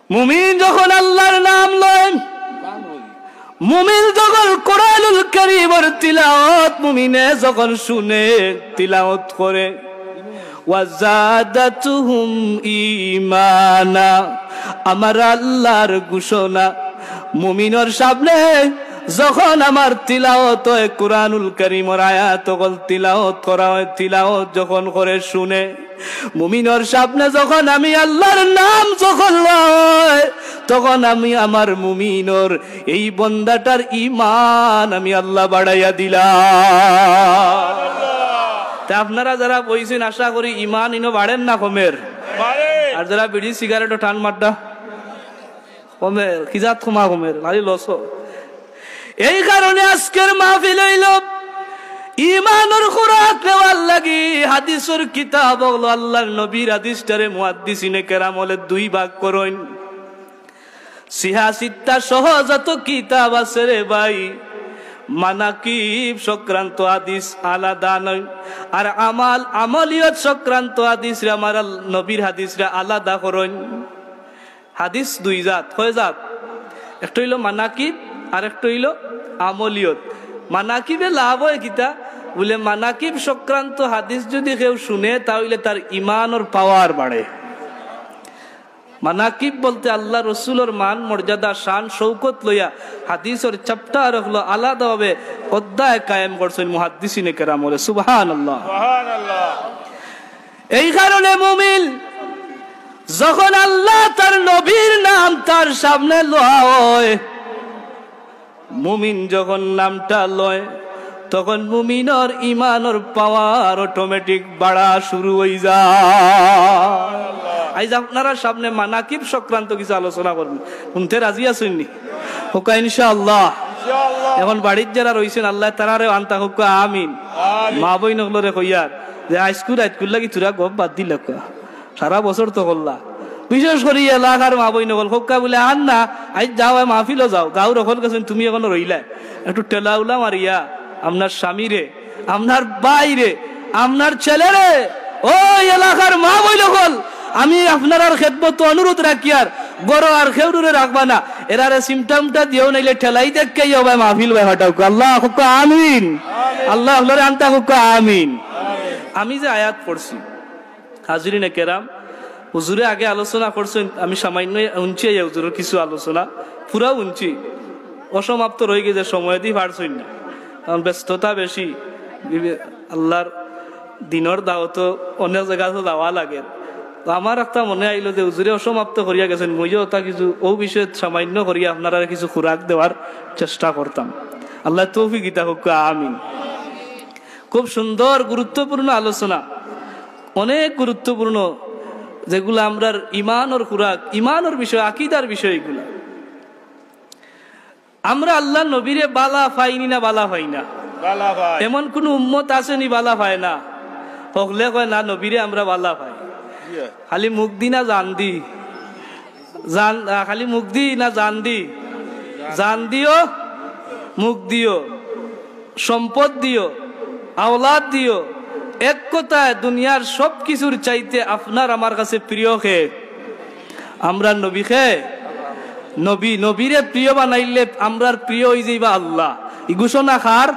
মুমিন যখন আল্লাহর নাম লয়, মুমিন যখন কোরআনুল কারীমের তিলাওয়াত মুমিনে যখন শুনে তিলাওয়াত করে, ওয়াজাদাতুহুম ঈমানা, আমার আল্লাহর ঘোষণা মুমিনের সামনে যখন আমার তিলাওয়াত হয়, কোরআনুল কারীমের আয়াত যখন তিলাওয়াত করা হয়, তিলাওয়াত যখন করে শুনে, মুমিনের সামনে যখন আমি আল্লাহর নাম যখন লয়, তখন আমি আমার মুমিনের এই বান্দাটার ঈমান আমি আল্লাহ বাড়াইয়া দিলাম। তা আপনারা যারা বইছেন আশা করি ঈমান ইনো বাড়েন না কমের? আর যারা বিড়ি সিগারেটও টান মারটা কমের, খিজাত ক্ষমা কমের, ভারী লস। এই কারণে আজকের মাহফিল হইল ঈমানের খুরাক নেওয়ার লাগি হাদিসের কিতাব হলো আল্লাহর নবীর হাদিসটারে মুহাদ্দিসিনে কেরাম হলে দুই ভাগ করেন। সিহাসিত্তা সহ যত কিতাব আছে রে ভাই, মানাকিব সংক্রান্ত হাদিস আলাদা নয়, আর আমলিয়ত সংক্রান্ত হাদিস রে আমার নবীর হাদিসরা আলাদা করেন। হাদিস দুই জাত, কয় জাত? একটা হইল মানাকিব আর একটা হইল আমলিয়ত। মানাকিবে লাভ হয় কিতা বলে, মানাকিব সংক্রান্ত হাদিস যদি কেউ শুনে তাহলে তার ঈমানের পাওয়ার বাড়ে। মানাকিব বলতে আল্লাহ রসুলের মান মর্যাদা শান শৌকত লইয়া হাদিসের চ্যাপ্টার হলো আলাদা ভাবে অধ্যায় কায়েম করছেন মুহাদ্দিসিনে কেরাম বলে সুবহানাল্লাহ। এই কারণে মুমিন যখন আল্লাহ তার নবীর নাম তার সামনে লওয়া হয়, মুমিন যখন নামটা লয়, তখন মুমিনের ঈমানের পাওয়ার অটোমেটিক বাড়া শুরু হয়ে যায়। আজ আপনারা সামনে মানাকিব সংক্রান্ত কিছু আলোচনা করবেন, শুনতে রাজি আছেননি? হোক ইনশাআল্লাহ। এখন বাড়ির যারা রয়েছেন আল্লাহ তারারে আনতা হোক আমিন। মা বই নগলরে কইয়ার যে আইস্কুল আইস্কুল লাগি তুরা গপ বাদ দিল, সারা বছর তো করলা। বিশেষ করে এলাকার মা বই নগল হোক্কা বলে আন না, আজ যাও মাহফিলও যাও, গাঁও রকল গেছেন তুমি এখনো রইলা, একটু টেলা উলা মারিয়া আপনার স্বামীরে, আপনার বাইরে, আপনার ছেলেরে, ওই এলাকার মা বই নগল আমি আপনার আর খেদমত অনুরোধ রাখি, আর বড় আর খেউরে রাখবা না, এরারে সিমটামটা দিও নাইলে ঠেলাই দেখেই হবে মাহফিল ভাই হটাও। আল্লাহ হোক আমিন, আল্লাহ হলরে আনতা হোক আমিন। আমি যে আয়াত পড়ছি হাজিরিনে কেরাম, হুজুরে আগে আলোচনা করছেন, আমি সামান্য উঞ্চি হুজুরের কিছু আলোচনা পুরা উঞ্চি অসমাপ্ত রয়ে গেছে, সময় দিয়ে পারছই না, কারণ ব্যস্ততা বেশি। আল্লাহর দিনের দাওয়াত অনেক জায়গাতে যাওয়া লাগে। তো আমার একটা মনে আইলো যে হুজুরে অসমাপ্ত করিয়া গেছেন, মইও তা কিছু ও বিষয়ে সামান্য করিয়া আপনারা কিছু খুরাক দেওয়ার চেষ্টা করতাম। আল্লাহ তৌফিক দিতা হোক আমিন। খুব সুন্দর গুরুত্বপূর্ণ আলোচনা, অনেক গুরুত্বপূর্ণ, যেগুলো আমরার ঈমানের খুরাক, ঈমানের বিষয়, আকীদার বিষয়। এগুলা আমরা আল্লাহ নবীরে বালা পাইনি না বালা পাই না? এমন কোন উম্মত আসেনি বালা পায় না? হকলে কয় না নবীরে আমরা বালা পাই, খালি মুখ দি না জান দি, খালি মুখ দি না জান দি, জান দিও, মুখ দিও, সম্পদ দিও, আওলাদ দিও, এক কথায় দুনিয়ার সব কিছুর চাইতে আপনার আমার কাছে প্রিয় কে? আমরা নবী খে, নবী, নবীরে প্রিয় বানাইলে আমরার প্রিয় হয়ে যাইবা আল্লাহ। এই ঘোষণা কার?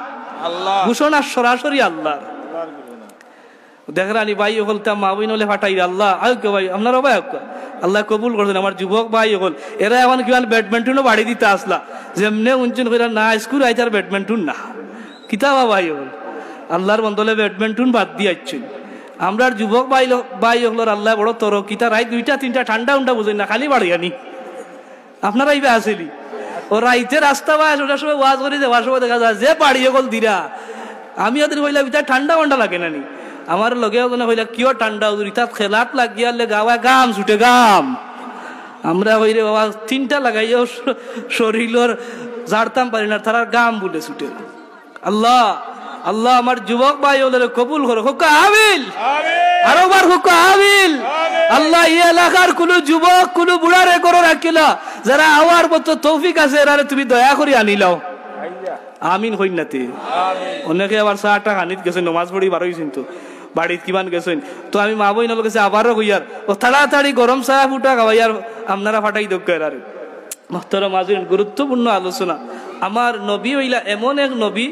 আল্লাহ। ঘোষণা সরাসরি আল্লাহর। দেখরানি ভাই হল মা বই নলে ফাটাই আল্লাহ আয়োগ্য ভাই আপনারও ভাই আল্লাহ কবুল করছেন। আমার যুবক ভাই হল এরা এখন কিমান ব্যাডমিন্টনও বাড়ি দিতে আসলা, যেমনে উঞ্চন করে না স্কুল আইতার ব্যাডমিন্টন না কিতাবা ভাই হল আল্লাহর বন্দলে ব্যাডমিন্টন বাদ দিয়ে আসছেন। আমরা যুবক ভাই হল আল্লাহ বড় তর কিতা রাই দুইটা তিনটা ঠান্ডা উন্ডা বুঝেন না, খালি বাড়ি আনি আপনারা এইবা আসেলি ও রাইতে রাস্তা বা ওটার সময় ওয়াজ করে যাওয়ার সময় দেখা যায় যে বাড়ি হল দিরা, আমি ওদের হইলাম এটা ঠান্ডা মান্ডা লাগে নানি, আমার লগে হইলা কিয় ঠান্ডা তাত খেলাত লাগিয়ালে গাওয়া গাম ছুটে গাম, আমরা হইলে বাবা তিনটা লাগাইও শরীরের ঝাড়তাম পারি না, তার গাম বলে ছুটে। আল্লাহ আল্লাহ আমার যুবক ভাই ওদের কবুল করো, হোক আমিন, আরো বার হোক আমিন। আল্লাহ এই এলাকার কোন যুবক কোন বুড়ারে করো রাখিলা, যারা আওয়ার মতো তৌফিক আছে এরারে তুমি দয়া করে আনিলাও, আমিন হইন নাতে। অনেকে আবার 4টা হানিত গেছে নমাজ পড়ি বারোই কিন্তু বাড়িত কিমান গেছেন তো আমি মা বই নল গেছে আবারও কইয়ার ও তাড়াতাড়ি গরম চা ফুটা খাওয়াইয়ার আপনারা ফাটাই দোকার আর মহতরম হাজিরিন গুরুত্বপূর্ণ আলোচনা আমার নবী হইলা এমন এক নবী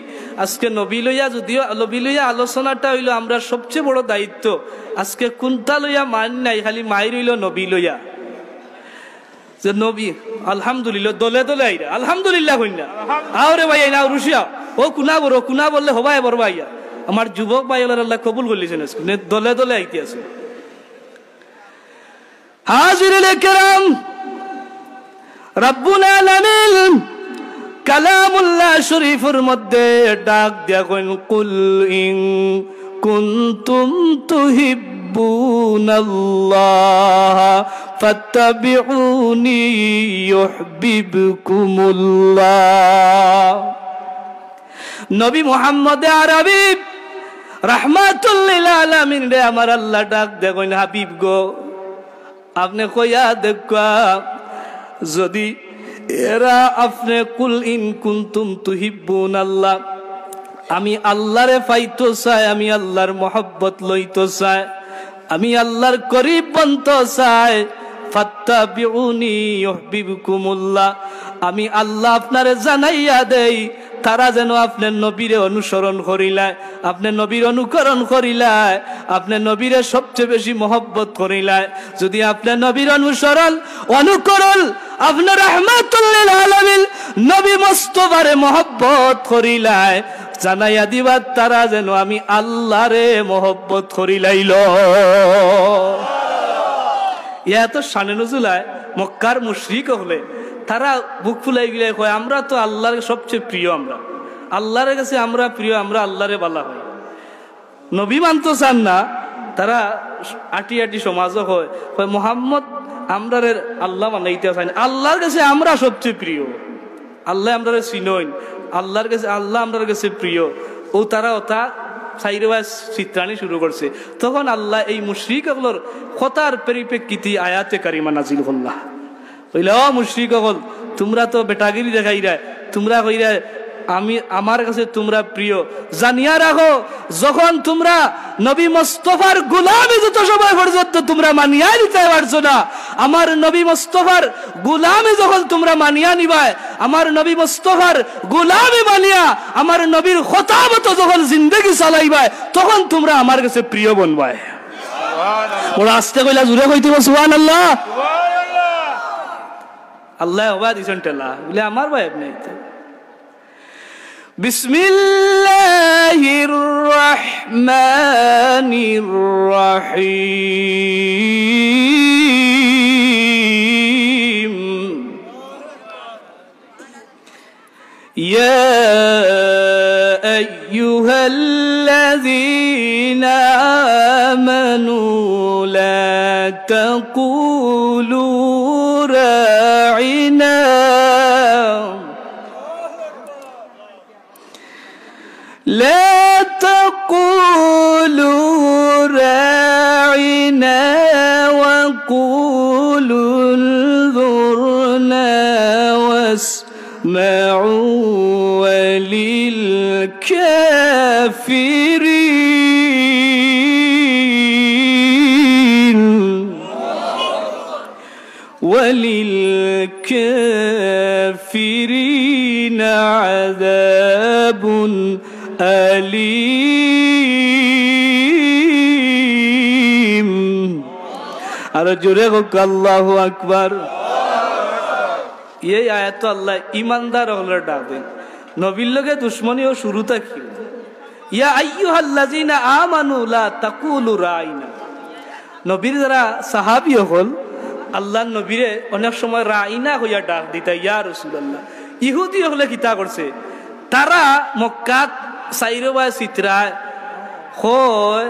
আজকে নবী লইয়া যদিও নবী লইয়া আলোচনাটা হইল আমরা সবচেয়ে বড় দায়িত্ব আজকে কোনটা লইয়া মান নাই খালি মাই রইল নবী লইয়া যে নবী আলহামদুলিল্লাহ দলে দলে আইরা আলহামদুলিল্লাহ কইনা আরে ভাই আইনা রুশিয়া ও কুনা বললে হবাই বড় ভাইয়া আমার যুবক ভাই আল্লাহ কবুল করলিছেন দলে দলে আইতে আছে হাজিরিন কিরাম রব্বুল আলামিন কালামুল্লাহ শরীফের মধ্যে ডাক দিয়া কইন কুল ইন কুনতুম তুহিব্বুনাল্লাহ ফাত্তাবিউনি ইউহিব্বুকুমুল্লাহ নবী মুহাম্মদ আরবি রাহমাতুল লিল আলামিন রে আমার আল্লাহ ডাক দিয়া কইন হাবিব গো আপনি কইয়া দেখা যদি এরা আপনি কুল ইন কুনতুম তুহিব্বুনাল্লাহ আমি আল্লাহরে পাইতো চাই আমি আল্লাহর মহব্বত লইতো চাই আমি আল্লাহর করিব বনতো চাই ফাত্তাবিউনি ইউহিব্বুকুমুল্লাহ আমি আল্লাহ আপনারে জানাইয়া দেই তারা যেন আপনার নবীরে অনুসরণ করিলায় আপনার নবীর অনুকরণ করিলায় আপনার নবীরে সবচেয়ে বেশি মহব্বত করিলায় যদি আপনার নবীর অনুকরণ আপনার রাহমাতুল লিল আলামিন নবী মুস্তাফারে মহব্বত করিলায় জানাইয়া দিবা তারা যেন আমি আল্লাহরে মহব্বত করিলাইল ইয়া তো শানে নজুলায় মক্কার মুশরিক হলে তারা বুক ফুলাই গিয়ে কয় আমরা তো আল্লাহর সবচেয়ে প্রিয় আমরা আল্লাহর কাছে আমরা প্রিয় আমরা আল্লাহরে বলা হয় নবী মানতো চান না তারা আটি আটি সমাজও হয় মুহাম্মদ আমরা আল্লাহ মানাইতে চাই না আল্লাহর কাছে আমরা সবচেয়ে প্রিয় আল্লাহ আমরা চিনইন আল্লাহর কাছে আল্লাহ আমার কাছে প্রিয় ও তারা ওটা সাইরে চিত্রানি শুরু করছে তখন আল্লাহ এই মুশরিকগুলোর কথার পরিপ্রেক্ষিতে আয়াতে কারিমা নাজিল করল্লাহ কইলা ও মুশরিকগণ তোমরা তো বেটাগিরি দেখাইরা তোমরা কইরা আমি আমার কাছে তোমরা প্রিয় জানিয়া রাখো যখন তোমরা নবী মুস্তাফার গোলামি যত সময় পর্যন্ত তোমরা মানিয়া নিতে পারছো না আমার নবী মুস্তাফার গোলামি যখন তোমরা মানিয়া নিবাই আমার নবী মুস্তাফার গোলামি মানিয়া আমার নবীর কথা মতো যখন জিন্দেগি চালাইবাই তখন তোমরা আমার কাছে প্রিয় বনবাই সুবহানাল্লাহ ওরা আস্তে কইলা জোরে কইতে সুবহানাল্লাহ আল্লাহ ওবা দিছেন টেলা বলে আমার ভাই আপনি বিসমিল্লাহির রহমানির রহিম ইয়া আইয়ুহাল্লাযীনা আমানু লা তাকুলু راعنا لا تقولوا راعنا وقولوا انظرنا واسمعوا وللكافرين عذاب أليم أرجوك الله أكبر ये आयत तो अल्लाह ईमानदार होलर डाल दें नबील लोगे दुश्मनी हो शुरू तक ही या अय्युहल्लज़ीना आमनू ला तक़ूलू राइना नबीर जरा सहाबी होल अल्लाह नबीरे अनेक समय राइना होया डाक दीता या रसूलुल्लाह इहुदी होले किता करছে তারা মক্কাত সাইরবা সিতরা হয়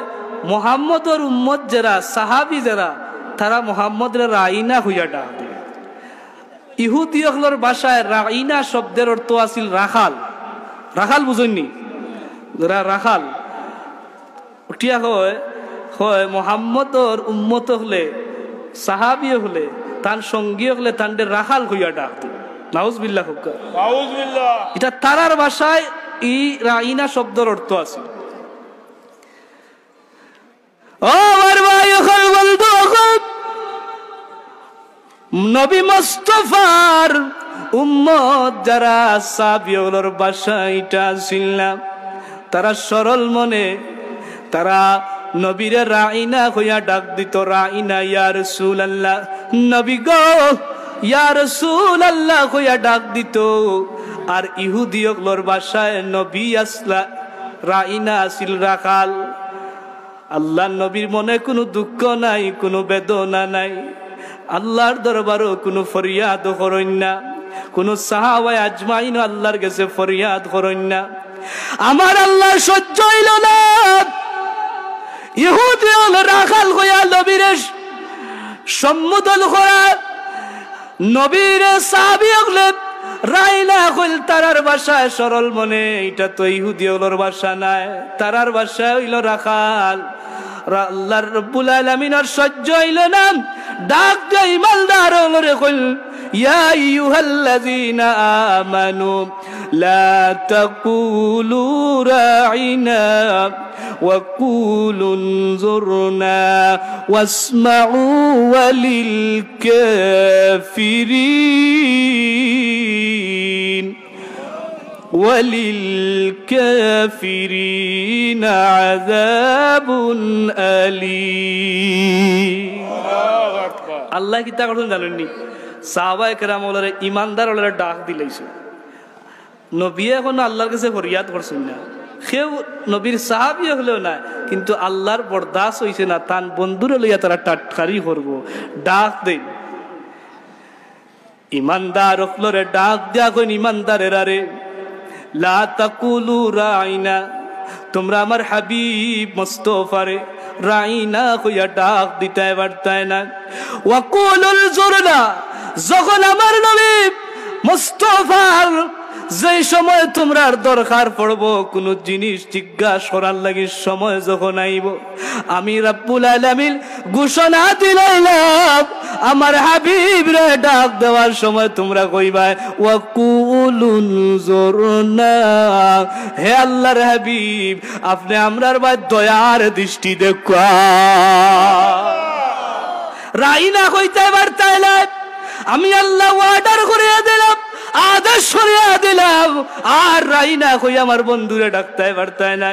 মুহাম্মদর উম্মত যারা সাহাবী যারা তারা মুহাম্মদের রাইনা হইয়া ডাক দেয় ইহুদি হলর ভাষায় রাইনা শব্দের অর্থ আছিল রাখাল রাখাল বুঝেননি যারা রাখাল উঠিয়া হয় হয় মুহাম্মদর উম্মত হলে সাহাবী হলে তার সঙ্গী হলে তাদের রাখাল হইয়া ডাক দেয় নাউজুবিল্লাহ হুক্কা নাউজুবিল্লাহ এটা তারার ভাষায় এই রাইনা শব্দের অর্থ আছে ও আমার ভাই হল বলতো নবী মুস্তাফার উম্মত যারা সাহাবীদের বাসাইটা ছিল তারা সরল মনে তারা নবীরে রাইনা হইয়া ডাক দিত রাইনা ইয়া রাসূলুল্লাহ নবী গো ইয়া রাসূলুল্লাহ হইয়া ডাক দিত আর ইহুদিয়কলর ভাষায় নবী আসলা রাইনা আসিল রাখাল আল্লাহর নবীর মনে কোনো দুঃখ নাই কোনো বেদনা নাই আল্লাহর দরবারও কোনো ফরিয়াদ করেন না কোনো সাহাবায়ে আজমাইন আল্লাহর কাছে ফরিয়াদ করেন না আমার আল্লাহ সহ্য হইল না ইহুদি রাখাল হইয়া নবীরে সম্বোধন করা নবীরে সাহাবী হলে রাইনা হইল তারার ভাষায় সরল মনে এটা তো ইহুদি হলোর ভাষা নাই তারার ভাষা হইল রাখাল আল্লাহ রাব্বুল আলামিনের সহ্য হইল না ডাক দেয় ইমানদার হলরে কইল ইয়া আইয়ুহাল্লাযীনা আমানু লা তাকুলু রাইনা ওয়া কুলু নজুরনা ওয়াসমাউ ওয়ালিল কাফিরিন وللكافرين عذاب أليم আল্লাহ কি তা করছেন জানেননি সাহাবায়ে কেরাম ওলরে ইমানদার ওলরে ডাক দিলাইছে নবী এখন আল্লাহর কাছে ফরিয়াদ করছেন না কেউ নবীর সাহাবী হলেও না কিন্তু আল্লাহর বরদাস্ত হইছে না তান বন্ধুরে লইয়া তারা টাটকারি করব ডাক দেন ইমানদার ওলরে ডাক দেয়া কইন ইমানদারেরা রে লা তাকুলু রাইনা তোমরা আমার হাবিব মুস্তাফারে রাইনা কইয়া ডাক দিতে পারতাই না ওয়া কুলুল জুরনা যখন আমার নবী মুস্তাফার যে সময় তোমরার দরকার পড়বো কোন জিনিস জিজ্ঞাসা করার লাগি সময় যখন আইব আমি রব্বুল আলামিন ঘোষণা দিলাম আমার হাবিব রে ডাক দেওয়ার সময় তোমরা কইবা ওয়া কুলুন জুরনা হে আল্লাহর হাবিব আপনি আমরার ভাই দয়ার দৃষ্টি দেখা রাইনা কইতে পারতাই না আমি আল্লাহ অর্ডার করে দিলাম আদেশ করিয়া দিলাম আর রাইনা কই আমার বন্ধুরে ডাকতে পারতাই না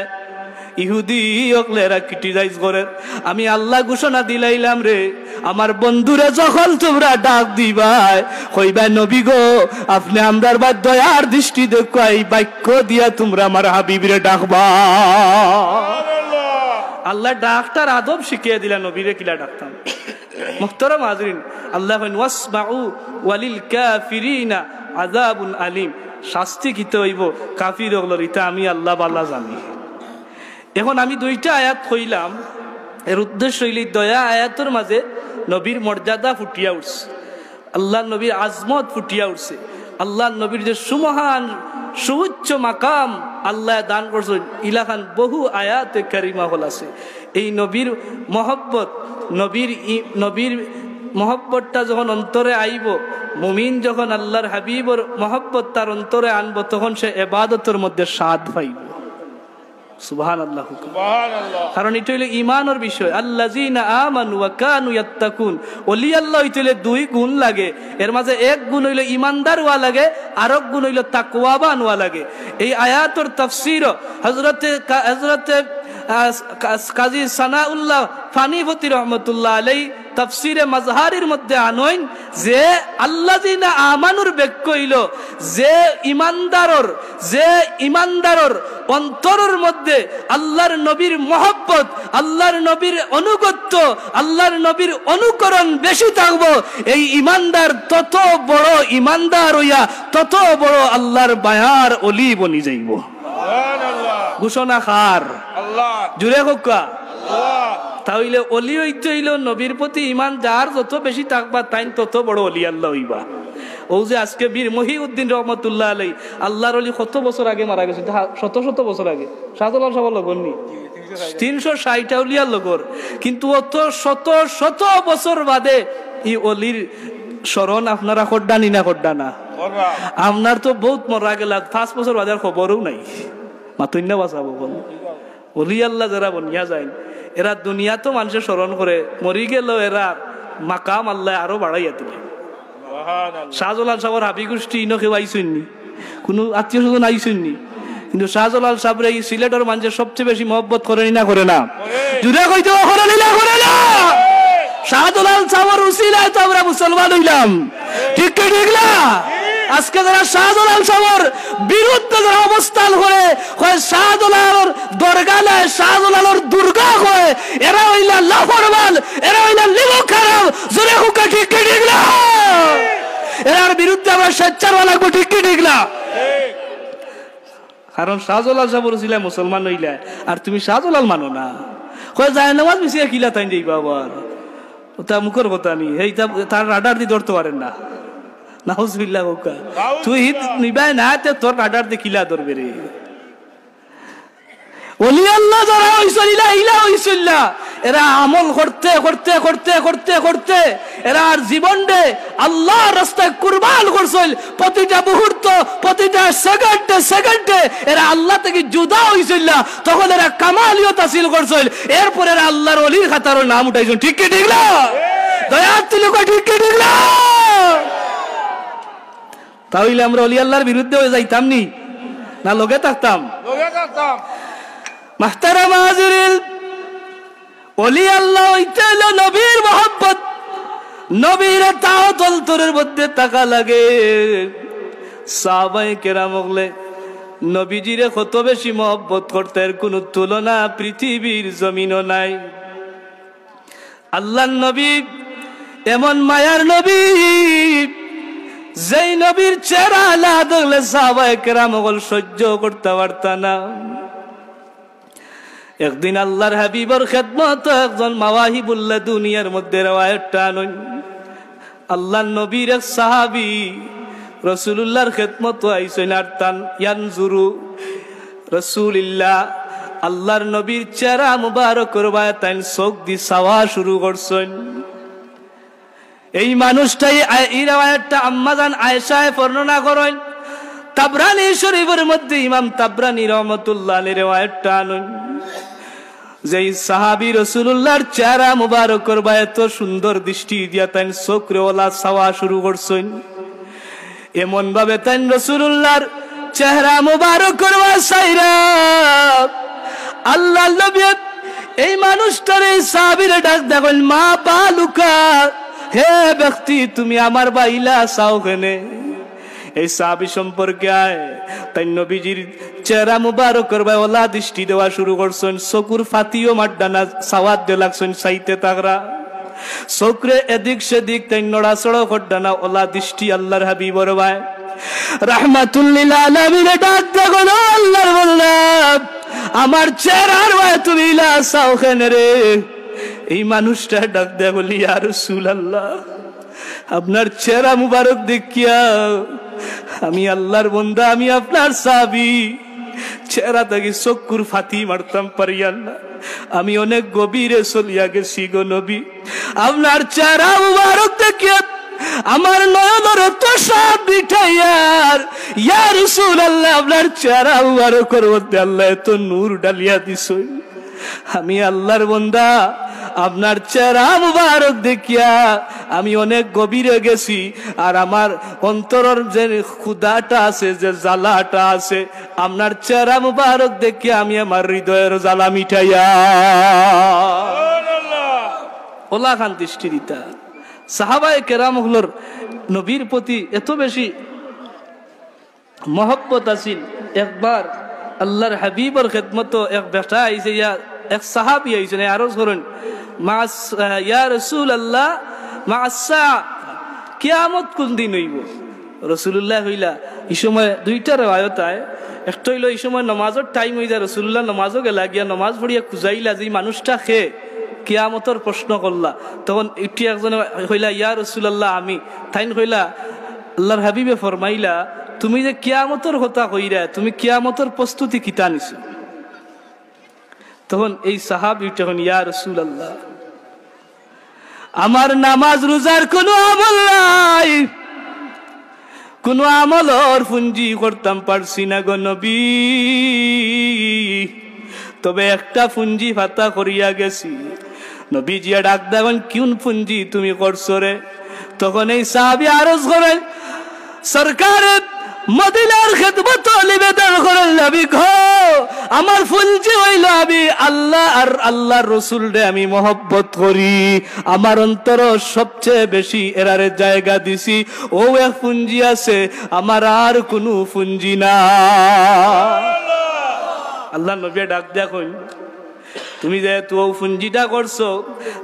ইহুদি ওকলেরা ক্রিটিসাইজ করে আমি আল্লাহ ঘোষণা দিলাইলাম রে আমার বন্ধুরে যখন তোমরা ডাক দিবাই কইবা নবী গো আপনি আমরার বা দয়ার দৃষ্টি দেখাই বাক্য দিয়া তোমরা আমার হাবিবরে ডাকবা আল্লাহ ডাকটার আদব শিখিয়ে দিলা নবীরে কিলা ডাকতাম মুহতারাম হাজরিন আল্লাহ কইন ওয়াসমাউ ওয়ালিল কাফিরিনা আযাবুন আলিম শাস্তি কিতে হইব কাফির ওগুলোর এটা আমি আল্লাহ বাল্লা জানি এখন আমি দুইটা আয়াত কইলাম এর উদ্দেশ্য হইল দয়া আয়াতের মাঝে নবীর মর্যাদা ফুটিয়া উঠছে আল্লাহ নবীর আজমত ফুটিয়া উঠছে আল্লাহ নবীর যে সুমহান সুউচ্চ মাকাম আল্লাহ দান করছেন ইলাখান বহু আয়াতে কারিমা হল আছে এই নবীর মহব্বত নবীর মহব্বতটা যখন অন্তরে আইব মুমিন যখন আল্লাহর হাবিবর মহব্বত তার অন্তরে আনবো তখন সে ইবাদতের মধ্যে স্বাদ পাইব সুবহানাল্লাহ সুবহানাল্লাহ কারণ এটা হলো ঈমানের বিষয় আল্লাযীনা আমানু ওয়া কানু ইয়াত্তাকুন ওলি আল্লাহ হইলে দুই গুণ লাগে এর মাঝে এক গুণ হইলো ঈমানদার হওয়া লাগে আর এক গুণ হইলো তাকওয়াবান হওয়া লাগে এই আয়াতের তাফসীর হযরতে কাজী সানাউল্লাহ ফানিভতি রাহমাতুল্লাহ আলাইহি তাফসীরে মাজহারির মধ্যে আনয়ন যে আল্লাযীনা আমানুর বাক্য হইল যে ইমানদারর অন্তরের মধ্যে আল্লাহর নবীর মহব্বত আল্লাহর নবীর অনুগত্য আল্লাহর নবীর অনুকরণ বেশি থাকবো এই ইমানদার তত বড় ইমানদার হইয়া তত বড় আল্লাহর বায়ার অলি বনি যাইব সুবহানাল্লাহ ঘোষণা খার আল্লাহ জুড়ে হোকা আল্লাহ তাহলে অলি হইতে হইল নবীর প্রতি ইমান যার যত বেশি থাকবা তাই তত বড় অলি আল্লাহ হইবা ও যে আজকে বীর মহিউদ্দিন রহমতুল্লাহ আলাই আল্লাহর অলি কত বছর আগে মারা গেছে শত বছর আগে শাহজালাল সাহেব লগনি 360 অলিয়ার লগর কিন্তু অত শত বছর বাদে এই অলির স্মরণ আপনারা খড্ডানি না খড্ডানা আপনার তো বহুত মরা গেল 5 বছর বাদে খবরও নাই মাতুন্না বাঁচাবো বল অলি আল্লাহ যারা বনিয়া যায় এরা দুনিয়া তো মানুষের স্মরণ করে, মরি গেল এরা মাকাম আল্লাহ আরো বাড়াইয়া দিবে। শাহজালাল সাহেবের হাবি গোষ্ঠী ইনো কেউ আইসেননি, কোনো আত্মীয় স্বজন আইসেননি, কিন্তু শাহজালাল সাহেবরা এই সিলেটের মানুষের সবচেয়ে বেশি মহব্বত করেনি না করে না? জুড়ে কইতে করে না করে না? শাহজালাল সাহেবের উসিলায় তো আমরা মুসলমান হইলাম, ঠিক কি ঠিক না? আজকে যারা শাহজালাল সাহেবের বিরুদ্ধে যারা অবস্থান করে কয় শাহজালালের দরগা নাই, শাহজালালের দুর্গা কয়, এরা হইলা লাফরমান, এরা হইলা লিমক খারাপ, জোরে হুকা, ঠিক কি ঠিক না? এর বিরুদ্ধে আমরা সোচ্চার হওয়া লাগবো, ঠিক কি ঠিক না? কারণ শাহজালাল সাহেবের উসিলায় মুসলমান হইলা, আর তুমি শাহজালাল মানো না, কয় যায় নামাজ মিশিয়ে কিলা তাই দেই বাবা, তা মুখের কথা নি, এই তার রাডার দিয়ে ধরতে পারেন না। নাউজুবিল্লাহ ওকা, তুই নিবাই না তে তোর রাডার দিয়ে কিলা ধরবে রে? ওলি আল্লাহ যারা হইছিল ইলা হইছিল, এরা আমল করতে করতে করতে করতে করতে এরা আর জীবনটা আল্লাহর রাস্তায় কুরবান করছিল। প্রতিটা মুহূর্ত, প্রতিটা সেকেন্ডে সেকেন্ডে এরা আল্লাহ থেকে জুদা হইছিল, তখন এরা কামালিয়ত হাসিল করছিল। এরপর এরা আল্লাহর ওলির খাতার নাম উঠাইছিল, ঠিক কি ঠিক না? দয়া তুই ঠিক কি ঠিক না? তাহলে আমরা ওলি আল্লাহর বিরুদ্ধে হয়ে যাইতাম নি না লগে থাকতাম? মাহতারাম হাজিরিন, ওলি আল্লাহ হইতে হলো নবীর মহব্বত, নবীর তাওত অন্তরের মধ্যে থাকা লাগে। সাহাবায়ে কেরাম হলে নবীজিরে কত বেশি মহব্বত করতে, এর কোনো তুলনা পৃথিবীর জমিনও নাই। আল্লাহর নবী এমন মায়ার নবী, যেই নবীর চেহারা না দেখলে সাহাবায়ে কেরাম হল সহ্য করতে পারত না। একদিন আল্লাহর হাবিবর খেদমত একজন মাওয়াহিবুল্লাহ দুনিয়ার মধ্যে রওয়ায়াতটা আনন। আল্লাহর নবীর এক সাহাবী রাসূলুল্লাহর খেদমত আইছেন, আর তান ইয়ানজুরু রাসূলুল্লাহ, আল্লাহর নবীর চেহারা মুবারক করবা তাই চোখ দি চাওয়া শুরু করছেন। এই মানুষটাই এই রওয়ায়াতটা আম্মাজান আয়েশায় বর্ণনা করেন। তাবরানী শরীফের মধ্যে ইমাম তাবরানী রহমাতুল্লাহ আলাইহি রওয়ায়াতটা আনেন, যেই সাহাবী রাসূলুল্লাহর চেহারা মুবারক করবা এত সুন্দর দৃষ্টি দিয়া তাই চোখরে ওলা চাওয়া শুরু করছেন। এমন ভাবে তাই রাসূলুল্লাহর চেহারা মুবারক করবা চাইরা আল্লাহর নবী এই মানুষটার এই সাহাবীরে ডাক দেখেন, মা বালুকা, হে ব্যক্তি তুমি আমার বাইলা চাও কেনে? এই সাহাবী সম্পর্কে আয় তাই নবীজির চেহারা মুবারক করবা ওলা দৃষ্টি দেওয়া শুরু করছেন। চকুর ফাতিও মাড্ডানা সাওয়াত দিয়ে লাগছেন চাইতে তাগরা, চোখরে এদিক সেদিক তাই নড়াচড়া করডানা ওলা দৃষ্টি আল্লাহর হাবিবর ভাই রাহমাতুল্লিল আলামিন ডাক দেখো, আল্লাহর বললাম আমার চেহারার ভাই তুমি লা চাও কেনে রে? এই মানুষটা ডাক দেয়া বলি, ইয়া রাসূলুল্লাহ আপনার চেহারা মুবারক দেখিয়া আমি আল্লাহর বান্দা, আমি আপনার সাহাবী, চেহারা থেকে চক্ষুর ফাতি মারতাম পারি আল্লাহ, আমি অনেক গভীরে চলিয়া গেছি গো নবী। আপনার চেহারা মুবারক দেখিয়া আমার নয়নের তো সব মিঠাইয়ার, ইয়া রাসূলুল্লাহ আপনার চেহারা মুবারকের মধ্যে আল্লাহ এত নূর ডালিয়া দিছেন। আমি আল্লাহর বান্দা, আপনার চেহারা মুবারক দেখিয়া আমি অনেক গভীরে গেছি, আর আমার অন্তরের যে ক্ষুধাটা আছে, যে জ্বালাটা আছে, আপনার চেহারা মুবারক দেখিয়া আমি আমার হৃদয়ের জ্বালা মিঠাইয়া ওলা খান দৃষ্টি দিতা। সাহাবায়ে কেরাম হলোর নবীর প্রতি এত বেশি মহব্বত আছিল। একবার আল্লাহর হাবিবর খেদমত এক বেটা আইছে, এক সাহাবী আইছেন, আরো করেন, ইয়া রাসূলুল্লাহ মা আসসা, কিয়ামত কোন দিন হইব? রাসূলুল্লাহ হইলা এই সময় দুইটা রওয়ায়াত আয়, একটা হইল এই সময় নামাজের টাইম হই যায়, রাসূলুল্লাহ নামাজও গেলা, গিয়া নামাজ পড়িয়া খুঁজাইলা যে মানুষটা খে কিয়ামতের প্রশ্ন করলা, তখন একটি একজন হইলা ইয়া রাসূলুল্লাহ আমি, তাইন হইলা আল্লাহর হাবিবে ফরমাইলা তুমি যে কিয়ামতের কথা কইরা তুমি কিয়ামতের প্রস্তুতি কিতা নিছো? তখন এই সাহাবী তখন ইয়া রাসূলুল্লাহ আমার নামাজ রোজার কোনো আমল নাই, কোনো আমলর পুঞ্জি করতাম পারছি না গো নবী, তবে একটা পুঞ্জি ফাতা করিয়া গেছি। নবীজি ডাক দেবেন, কোন পুঞ্জি তুমি করছো রে? তখন এই সাহাবী আরজ করেন, সরকার মদিনার খেদমত নিবেদন করেন, নবী গো আমার পুঞ্জি হইল আমি আল্লাহ আর আল্লাহর রাসূল রে আমি মহব্বত করি, আমার অন্তর সবচেয়ে বেশি এরারে জায়গা দিছি, ও এক পুঞ্জি আছে, আমার আর কোনো পুঞ্জি না। আল্লাহ নবী ডাক দিয়া কইন, তুমি যে তো পুঞ্জিটা করছো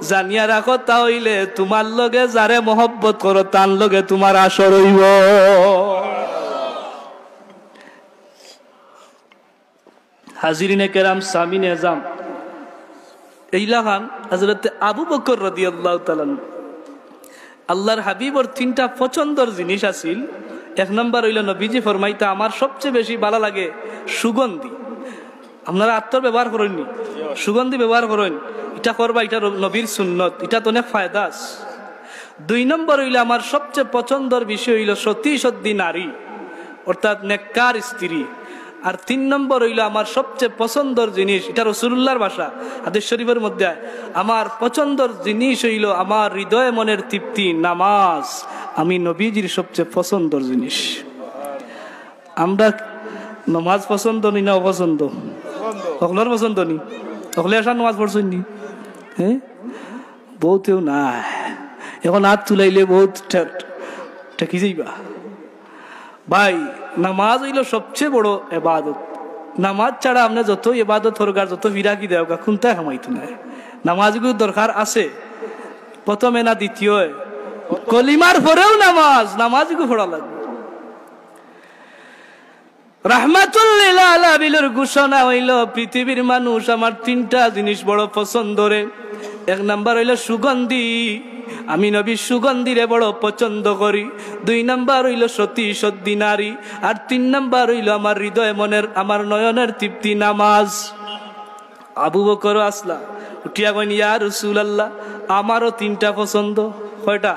জানিয়া রাখো, তাহলে তোমার লগে যারে মহব্বত করো তার লগে তোমার আসর হইব। হাজিরিনে কেরাম, সামিনে এজাম, এইলা খান হযরত আবু বকর রাদিয়াল্লাহু তাআলা আল্লাহর হাবিবর তিনটা পছন্দের জিনিস আছিল। এক নম্বর হইল নবীজি ফরমাইতা আমার সবচেয়ে বেশি ভালো লাগে সুগন্ধি। আপনারা আত্মর ব্যবহার করেননি, সুগন্ধি ব্যবহার করেন, এটা করবা, এটা নবীর সুন্নত, এটা তো অনেক ফায়দা আছে। দুই নম্বর হইল আমার সবচেয়ে পছন্দের বিষয় হইল সতী সদ্দী নারী, অর্থাৎ নেককার স্ত্রী। আর তিন নম্বর হইল আমার সবচেয়ে পছন্দের জিনিস, এটা রাসূলুল্লাহর ভাষা, হাদিস শরীফের মধ্যে, আমার পছন্দের জিনিস হইল আমার হৃদয় মনের তৃপ্তি, নামাজ। আমি নবীজির সবচেয়ে পছন্দের জিনিস। আমরা নামাজ পছন্দ নি না অপছন্দ? সকলের পছন্দ নি? সকলে আসা নামাজ পড়ছেন নি? হ্যাঁ, বহুতেও না, এখন হাত তুলাইলে বহুত ঠেকি যাইবা। ভাই নামাজ হইল সবচেয়ে বড় এবাদত। নামাজ ছাড়া আপনি যত এবাদত হরকার, যত বিরাগি দেওয়া কোনটা কামাইতো না। নামাজগুলো দরকার আছে, প্রথমে না দ্বিতীয়, কলিমার পরেও নামাজগুলো পড়া লাগবে। রাহমাতুল লিল আলামিনের ঘোষণা হইল, পৃথিবীর মানুষ আমার তিনটা জিনিস বড় পছন্দ রে। এক নাম্বার হইল সুগন্ধি, আমি নবীর সুগন্ধিরে বড় পছন্দ করি। দুই নাম্বার হইল সতী সদ্দী নারী। আর তিন নাম্বার হইল আমার হৃদয় মনের, আমার নয়নের তৃপ্তি, নামাজ। আবু বকর আসলা উঠিয়া কইন, ইয়া রাসূলুল্লাহ আমারও তিনটা পছন্দ। কয়টা?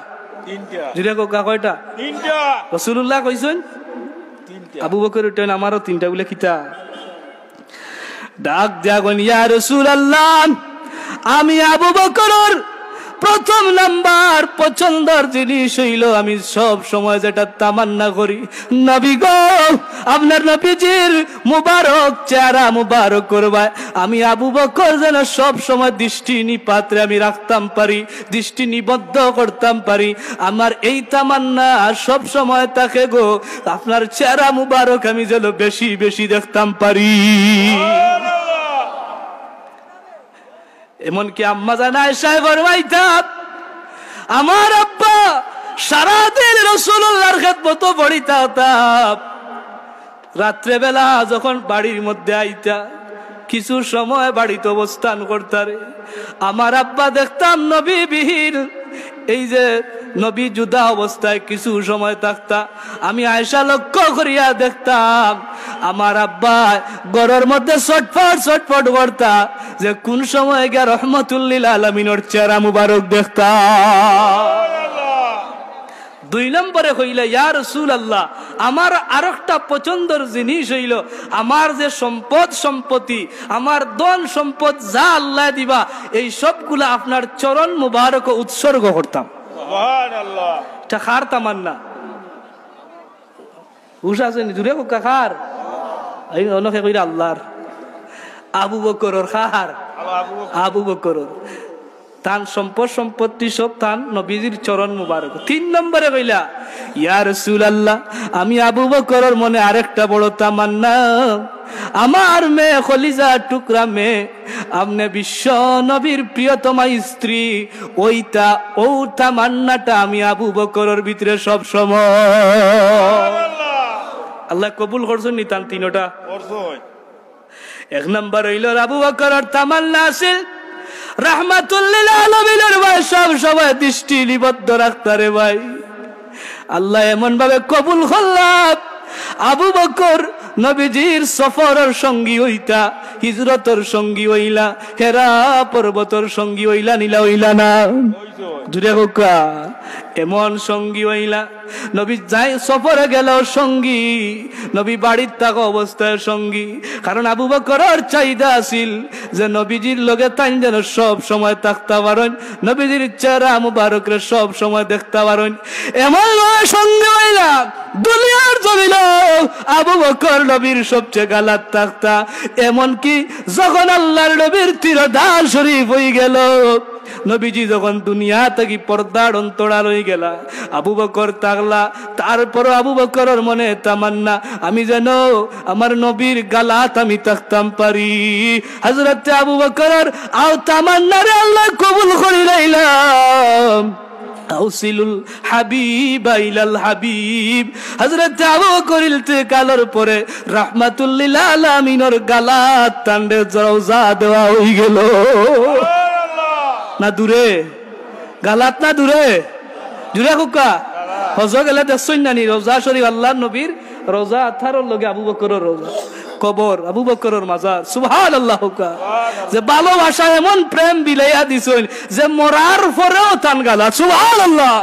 তিনটা। জিরে কোকা কয়টা? তিনটা। রাসূলুল্লাহ কইছেন আবু বকর উঠেন, আমারও তিনটা। বলে কিতা? ডাক দিয়া কইন, ইয়া রাসূলুল্লাহ আমি আবু বকরের প্রথম নাম্বার পছন্দের জিনিস হইল আমি সব সময় যেটা তামান্না করি, নবী গো আপনার নবীজির মুবারক চেহারা মুবারক করবা আমি আবু বকর যেন সব সময় দৃষ্টি নিপাত্রে আমি রাখতাম পারি, দৃষ্টি নিবদ্ধ করতাম পারি। আমার এই তামান্না সব সময় থাকে গো, আপনার চেহারা মুবারক আমি যেন বেশি বেশি দেখতাম পারি। এমনকি আম্মা জান আয়েশা ফরমাইতেন, আমার আব্বা সারাদিন রাসূলুল্লাহর খেদমত পড়িতা, রাত্রে বেলা যখন বাড়ির মধ্যে আইতা কিছু সময় বাড়িতে অবস্থান করতারে, আমার আব্বা দেখতাম নবী বিহীন, এই যে নবী জুদা অবস্থায় কিছু সময় থাকতা। আমি আয়েশা লক্ষ্য করিয়া দেখতাম আমার আব্বা ঘরের মধ্যে ছটফট ছটফট করতা, যে কোন সময় গিয়া রহমাতুল লিল আলামিনের চেহারা মুবারক দেখতাম। দুই নম্বরে হইলে, ইয়া রাসূলুল্লাহ আমার আরেকটা পছন্দের জিনিস হইল আমার যে সম্পদ সম্পত্তি, আমার ধন সম্পদ যা আল্লাহ দিবা, এই সবগুলা আপনার চরণ মুবারক উৎসর্গ করতাম। সুবহানাল্লাহ। এটা কার তামান্না? হুশ আছে নি? দূরে কোকা কার? এই অনকে কইরা আল্লাহর। আবু বকরের কার? আবু বকরের। তান সম্পদ সম্পত্তি সব তান নবীজির চরণ মুবারক। তিন নম্বরে কইলা, ইয়া রাসূলুল্লাহ আমি আবু বকরের মনে আরেকটা বড় তামান্না, আমার মেয়ে খলিজা টুকরা মেয়ে, আপনি বিশ্ব নবীর প্রিয়তমা স্ত্রী, ওইটা ও তামান্নাটা আমি আবু বকরের ভিতরে সব সময়। আল্লাহ কবুল করছেন নি তান তিনটা? এক নম্বর হইল আবু বকরের তামান্না আছে রাহমাতুল লিল আলামিনের ভাই সব সময় দৃষ্টি নিবদ্ধ রাখতারে ভাই। আল্লাহ এমন ভাবে কবুল করলাম, আবু বকর নবীজির সফরের সঙ্গী হইতা, হিজরতের সঙ্গী হইলা, হেরা পর্বতের সঙ্গী হইলা, নীলা হইলা না? জুড়ে হোকা এমন সঙ্গী হইলা। নবী যাই সফরে গেল সঙ্গী, নবী বাড়ির থাকা অবস্থায় সঙ্গী। কারণ আবু বকরের চাহিদা আছিল যে নবীজির লগে তাই যেন সব সময় থাকতে পারেন, নবীজির চেহারা মুবারকরে সব সময় দেখতে পারেন। এমন সঙ্গী হইলা দুনিয়ার জমিল আবু বকর নবীর সবচেয়ে গালাত থাকতা। এমনকি যখন আল্লাহর নবীর তিরদার শরীফ হয়ে গেল, নবীজি যখন দুনিয়া থেকে পর্দার অন্তরাল হয়ে গেলা, আবু বকর তাগলা। তারপর আবু বকরের মনে তামান্না, আমি যেন আমার নবীর গালাত আমি থাকতাম পারি। হযরত আবু বকরের আও তামান্নারে আল্লাহ কবুল করে লাইলাম। আউসিলুল হাবিব ইলাল হাবিব। হযরত আবু বকর ইন্তেকালের পরে রাহমাতুল লিল আলামিনের গালাত তান্ডে রওজা দেওয়া হয়ে গেল। না দূরে গালাত, না দূরে জুড়ে হুকা হজ গেলে দেখছই নানি রোজা শরীফ আল্লাহর নবীর রোজা আথারর লগে আবু বকরের রোজা, কবর আবু বকরের মাজার। সুবহানাল্লাহ হুকা যে ভালোবাসা এমন প্রেম বিলাইয়া দিছেন যে মরার পরেও তান গালাত। সুবহানাল্লাহ।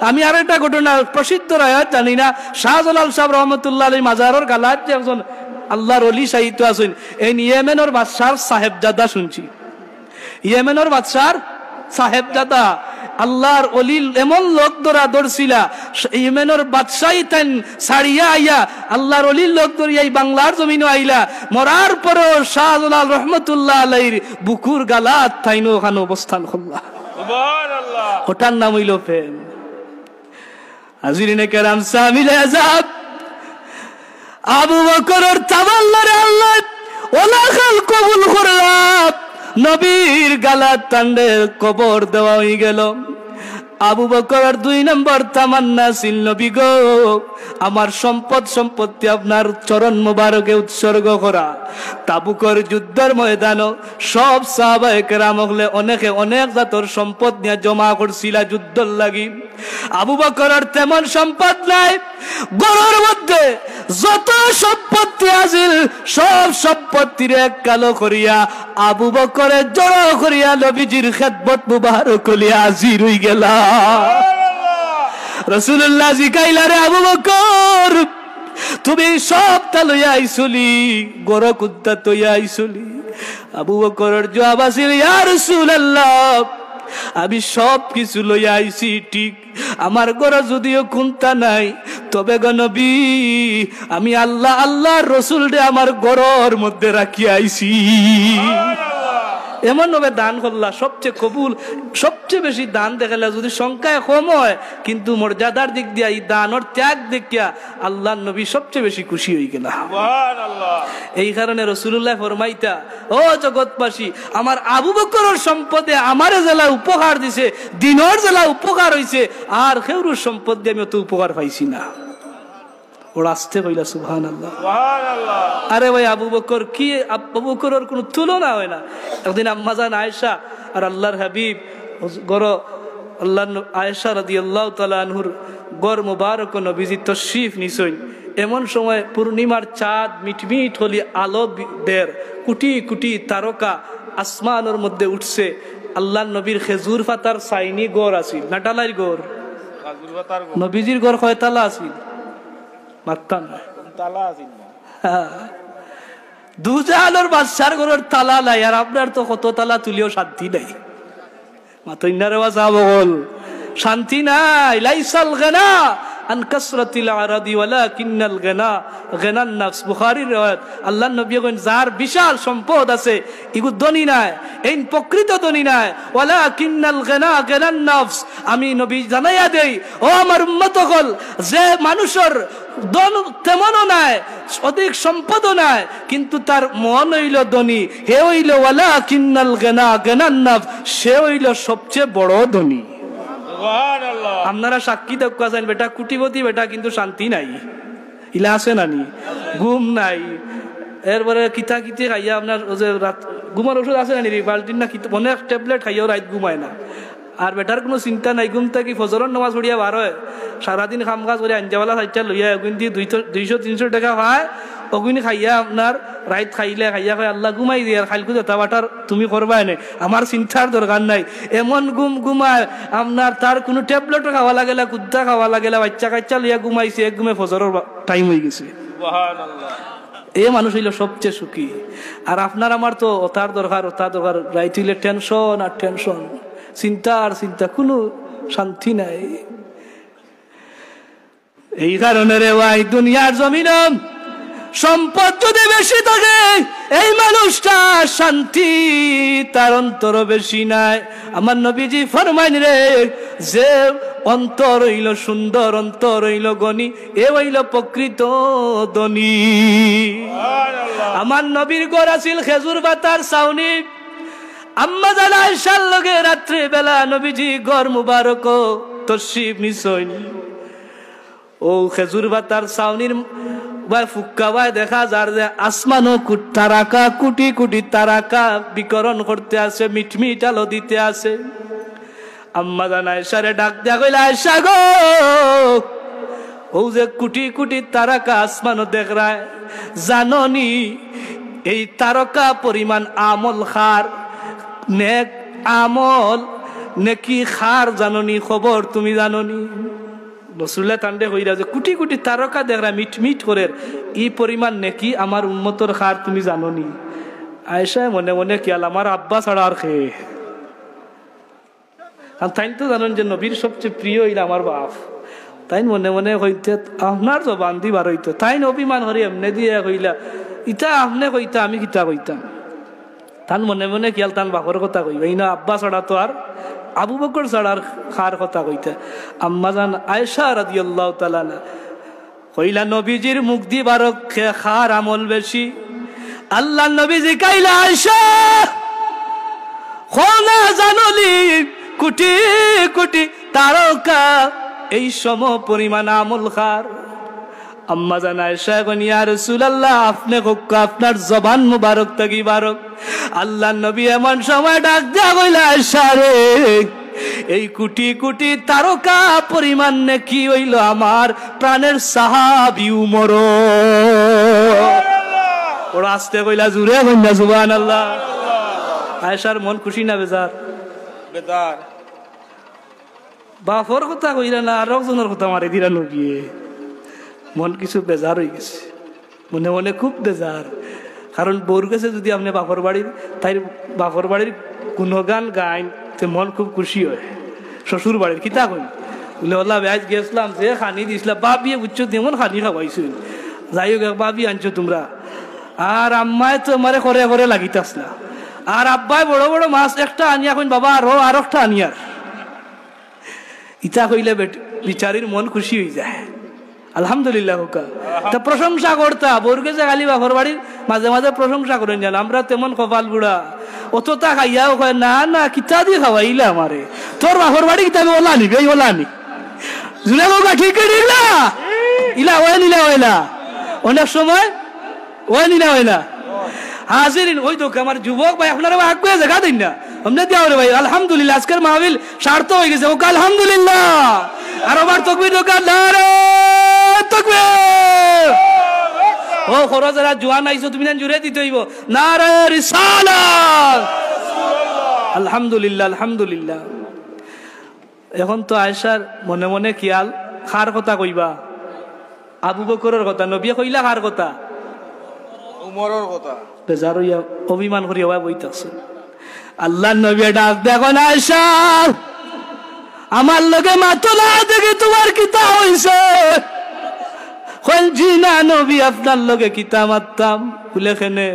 আমি আর একটা ঘটনা প্রসিদ্ধ রায়াত জানি না, শাহজালাল সাহেব রহমতুল্লাহ আলাইহি মাজারের গালাত যে একজন আল্লাহর ওলি সাহিত্য আছেন, এই ইয়েমেনের বাদশার সাহেবজাদা শুনছি। ইয়েমেনের বাদশার সাহেবজাদা আল্লাহর ওলি এমন লোক ধরা ধরছিলা, ইয়েমেনের বাদশাই তেন ছাড়িয়া আইয়া আল্লাহর ওলির লোক ধরিয়া বাংলার জমিনে আইলা। মরার পরও শাহজালাল রহমতুল্লাহ আলাইহির বুকুর গালাত তাইনো ওখানে অবস্থান করলা। সুবহানাল্লাহ। ওটার নাম হইল প্রেম। হাজিরিনে কেরাম সামিল আযাব আবু বকরের তাওয়াল্লারে আল্লাহ ওলাখাল কবুল করলাম। নবীর গালাত টান্ডে কবর দেওয়া হয়ে গেল। আবু বকরের 2 নম্বর তামান্না ছিল, নবী গো আমার সম্পদ সম্পত্তি আপনার চরণ মোবারকে উৎসর্গ করা। তাবুকের যুদ্ধের ময়দানে সব সাহাবায়ে কেরাম হলে অনেকে অনেক জাতর সম্পদ নিয়ে জমা করছিল যুদ্ধর লাগি। আবু বকরের তেমন সম্পদ নাই। গড়ের মধ্যে যত সম্পত্তি আছিল সব সম্পত্তির এক কালো করিয়া আবু বকরে জড়ো করিয়া নবীজির খেদমত মুবারক করিয়া হাজির হই গেলা। রাসূলুল্লাহ জিকাইলা, রে আবু বকর তুমি সব তা লইয়া আইছলি, গড় কুদ্দা তৈয়া আইছলি? আবু বকরের জবাব আছিল, ইয়া রাসূলুল্লাহ আমি সব কিছু লইয়া আইছি ঠিক, আমার ঘরে যদিও কুন্তা নাই, তবে গো নবী আমি আল্লাহ আল্লাহর রাসূল রে আমার ঘরের মধ্যে রাখিয়া আইছি। এমন ভাবে দান করলা সবচেয়ে কবুল, সবচেয়ে বেশি দান দেখালে যদি সংখ্যায় কম হয় কিন্তু মর্যাদার দিক দিয়া এই দানের ত্যাগ দেখিয়া আল্লাহর নবী সবচেয়ে বেশি খুশি হয়ে গেল। সুবহানাল্লাহ। এই কারণে রাসূলুল্লাহ ফরমাইতা, ও জগৎবাসী আমার আবু বকরের সম্পদে আমারে জেলা উপকার দিছে, দিনের জেলা উপকার হইছে, আর কেউর সম্পদ দিয়ে আমি অত উপকার পাইছি না। ওরা আসতে কইলা সুবহানাল্লাহ। সুবহানাল্লাহ। আরে ভাই আবু বকর কি, আবু বকরের কোনো তুলনা হয় না। একদিন আম্মা জান আয়েশা আর আল্লাহর হাবিব গড় আল্লাহ আয়েশা রাদিয়াল্লাহু তাআলা আনহুর গড় মুবারক নবীজি তশরিফ নিছেন। এমন সময় পূর্ণিমার চাঁদ মিটমিট হলি আলো দের, কোটি কোটি তারকা আসমানের মধ্যে উঠছে। আল্লাহর নবীর খেজুর পাতার সাইনি গড় আছিল না টালাই গড়? নবীজির গড় কয়তালা আছিল? মাত্তা না তালা আছিল না। দুজাহানের বাদশার ঘরের তালা নাই, আর আপনার তো কত তালা তুলিও শান্তি নাই। মাতইনারে ওয়াজা বল শান্তি নাই। লাইসাল গানা আন কাসরাতিল আরাদি ওয়ালাকিন্নাল গানা গানান নফস। বুখারীর riwayat। আল্লাহর নবী কইন যার বিশাল সম্পদ আছে ইগু ধনী নাই, এই প্রকৃত ধনী নাই। ওয়ালাকিন্নাল গানা গানান নফস। আমি নবী জানাইয়া দেই ও আমার উম্মতগণ, যে মানুষের ধন তেমনও নাই, অধিক সম্পদও নাই, কিন্তু তার মন হইল ধনী, হে হইল ওয়ালাকিন্নাল গানা গানান নফস, সে হইল সবচেয়ে বড় ধনী। আপনারা সাক্ষী দক্ষ আছেন, বেটা কুটিপতি বেটা কিন্তু শান্তি নাই, ইলা আছে নানি, ঘুম নাই, এরপরে কিতা কিতে খাইয়া আপনার রাত ঘুমার ওষুধ আছে নানি বাল্টিন না অনেক ট্যাবলেট খাইয়াও রাত ঘুমায় না। আর বেটার কোনো চিন্তা নাই, ঘুম থাকি ফজরের নামাজ পড়িয়া বার হয়, সারাদিন কাম কাজ করে আঞ্জাওয়ালা সাইটটা লইয়া কিন্তু 200-300 টাকা পায়, অগুনি খাইয়া আপনার রাইত খাইলে খাইয়া খাই আল্লাহ ঘুমাই দিয়ে আর খাইলকু যেতা বাটার তুমি করবাই না, আমার চিন্তার দরকার নাই। এমন ঘুমায় আপনার তার কোনো ট্যাবলেটও খাওয়া লাগেলা, কুদ্দা খাওয়া লাগেলা, বাচ্চা কাচ্চা লইয়া ঘুমাইছে, এক ঘুমে ফজরের টাইম হয়ে গেছে। এই মানুষ হইল সবচেয়ে সুখী। আর আপনার আমার তো ওতার দরকার, রাইত হইলে টেনশন আর টেনশন, চিন্তা আর চিন্তা, কোনো শান্তি নাই। এই কারণে রে ভাই দুনিয়ার জমিন সম্পদ যদি বেশি থাকে এই মানুষটা শান্তি তার অন্তর বেশি নাই। আমার নবীজি ফরমাইন রে, যে অন্তর হইল সুন্দর, অন্তর হইল গনি, এ হইল প্রকৃত ধনী। আমার নবীর ঘর আছিল খেজুর পাতার ছাউনি। আম্মা জান আয়েশার লগে রাত্রে বেলা নবীজি ঘর মুবারক তশরিফ নিছেন। ও খেজুর পাতার ছাউনির ফুক্কা ভাই দেখা যার যে আসমানও তারাকা, কোটি কোটি তারাকা বিকরণ করতে আছে, মিটমিট আলো দিতে আছে। আম্মা জান আয়েশারে ডাক দিয়া কইলা, আয়েশা গো, ও যে কোটি কোটি তারাকা আসমানও দেখ রায়, জাননি এই তারকা পরিমাণ আমল খার, নেক আমল নেকি খার জাননি, খবর তুমি জাননি? রসুল্লাহ তান্ডে কইরা যে কোটি কোটি তারকা দেখরা মিটমিট করে, ই পরিমাণ নেকি আমার উম্মতর খার তুমি জাননি? আয়েশা মনে মনে কি আমার আব্বা ছাড়া আর খেয়ে, আর তাই তো জানেন যে নবীর সবচেয়ে প্রিয় হইল আমার বাপ। তাই মনে মনে কইতে আপনার জবান দি বার হইতো, তাই অভিমান হরি এমনি দিয়ে কইলা, ইটা আপনি কইতা আমি কিতা কইতাম। তান মনে মনে কিয়াল তান বাপর কথা কইবা, ইনা আব্বা ছাড়া তো আর আবু বকর ছাড়ার খার কথা কইতা। আম্মা জান আয়েশা রাদিয়াল্লাহু তাআলা কইলা, নবীজির মুখ দি বারক খার আমল বেশি। আল্লাহ নবীজি কইলা, আয়েশা খোলা জানলি কোটি কোটি তারকা এই সম পরিমাণ আমল খার। আম্মা জান আয়েশা কইন, ইয়া রাসূলুল্লাহ আপনি কোক্কা, আপনার জবান মুবারক থাকি বারক। আল্লাহ নবী এমন সময় ডাক দিয়া কইলা, আয়েশা রে, এই কোটি কোটি তারকা পরিমাণ নেকি হইল আমার প্রাণের সাহাবী উমর। ওরা আসতে কইলা, জুরে কইনা সুবহানাল্লাহ। আয়েশার মন খুশি না বেজার? বেজার। বাপর কথা কইরা না আর একজনের কথা মারি দিরা নবী, মন কিছু বেজার হয়ে গেছে, মনে মনে খুব বেজার। কারণ বউর কাছে যদি আপনি বাপর বাড়ির তাই বাপর বাড়ির গুণগান গাইন, মন খুব খুশি হয়। শ্বশুর বাড়ির কিতা কই বলে, ওলা ব্যাজ গেছিলাম, যে খানি দিয়েছিলাম বাবিয়ে বুঝছো, তেমন খানি খাওয়াইছিল, যাই হোক বাবি আনছো তোমরা। আর আম্মায় তো আমারে করে করে লাগিতাসলা, আর আব্বাই বড় বড় মাছ একটা আনিয়া কইন, বাবা আর একটা আনিয়ার। ইতা কইলে বিচারির মন খুশি হয়ে যায়। আলহামদুলিল্লাহ হোকা, তা প্রশংসা করতা বউরকে যে খালি বাপর বাড়ির মাঝে মাঝে প্রশংসা করেন জান। আমরা তেমন কপাল বুড়া, অতটা খাইয়াও কয় না না কিতা দিয়ে খাওয়াইলে আমারে, তোর বাপর বাড়ি কিতা ওলা নিবি, এই ওলা নি জুড়ে হোকা, ঠিক ইলা ইলা ওই নিলা ওইলা, অনেক সময় ওই নিলা ওইলা হাজিরিন। ওই তো আমার যুবক ভাই আপনারা আগে জায়গা দিন না, हमने दिया रे भाई আলহামদুলিল্লাহ। আজকের মাহফিল সার্থক হয়ে গেছে, ওকে আলহামদুলিল্লাহ। আর আমার তাকবীর দোকান নারে তাকবীর। ও খরচ যারা জোয়ান আইছো তুমি না জুড়ে দিতে হইব, নারে রিসালাত। আলহামদুলিল্লাহ আলহামদুলিল্লাহ। এখন তো আয়েশার মনে মনে খেয়াল, খার কথা কইবা, আবু বকরের কথা, নবী কইলা খার কথা, উমরের কথা, বেজার হইয়া অভিমান করিয়া বইতাছে। আল্লাহ নবী ডাক দেখো, আয়েশা আমার লগে মাতো না দেখে তোমার কিতা হইছে? জি না নবী আপনার লগে কিতা মারতাম। বলে কেনে?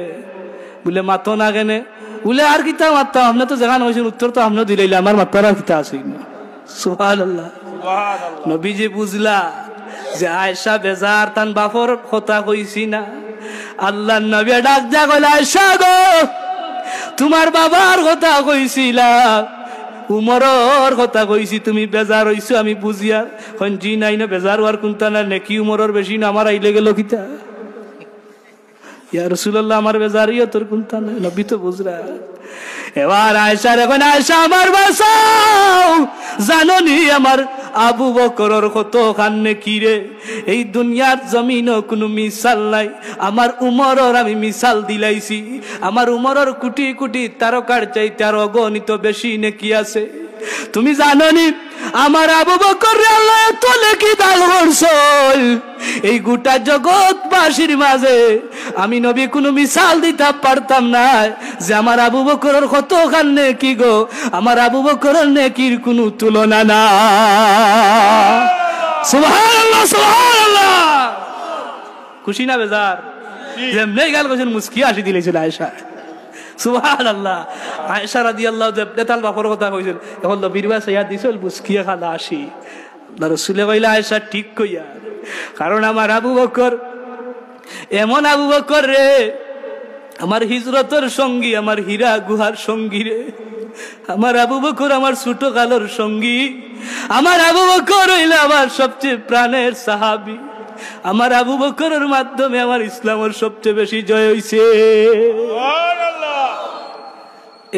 বলে মাতো না কেনে? বলে আর কিতা মারতাম, আপনি তো যেখানে হয়েছেন উত্তর তো আপনি দিলে, আমার মাতার আর কিতা আছে? সুবহানাল্লাহ। নবীজি বুঝলা যে আয়েশা বেজার, তান বাপর কথা কইছি না। আল্লাহ নবী ডাক দিয়া কইলা, আয়েশা গো তোমার বাবার কথা কইছিলা, উমরের কথা কইছি, তুমি বেজার হইছো আমি বুঝিয়া। কইন জি নাই না বেজার হওয়ার কোনটা না, নেকি উমরের বেশি না, আমার আইলে গেল কিতা? ইয়া রাসূলুল্লাহ আমার বেজারিও তোর কোনটা নাই, নবী তো বুঝরা। এবার আয়েশা এখন আয়েশা আমার বাঁচাও, জানোনি আমার আবু বকরের কত কান্নে কিরে, এই দুনিয়ার জমিনও কোনো মিসাল নাই, আমার উমরের আমি মিসাল দিলাইছি, আমার উমরের কোটি কোটি তারকার চাইতে আর অগণিত বেশি নেকি আছে। তুমি জানোনি আমার আবু বকর আল্লাহ এত নেকি দান করছল, এই গোটা জগৎবাসীর মাঝে আমি নবী কোনো মিসাল দিতে পারতাম না যে আমার আবু বকরের কত কান্নে কি গো, আমার আবু বকরের নেকির কোনো তুলনা না। সুবহানাল্লাহ সুবহানাল্লাহ। খুশি না বেজার? যেমনি গাল কইছেন মুস্কি আসি দিলেছিল আয়েশা। সুবহানাল্লাহ। আয়েশা রাদিয়াল্লাহু তাআলা বাপর কথা কইছেন, এখন নবীর বাস ইয়া দিছিল মুস্কিয়া খালা আসি। রাসূলে কইলা আয়েশা ঠিক কইয়া, কারণ আমার আবু বকর এমন আবু বকর রে, আমার হিজরতের সঙ্গী, আমার হীরা গুহার সঙ্গী রে, আমার আবু বকর আমার ছোট কালের সঙ্গী, আমার আবু বকর হইল আমার সবচেয়ে প্রাণের সাহাবী, আমার আবু বকরের মাধ্যমে আমার ইসলামের সবচেয়ে বেশি জয় হইছে।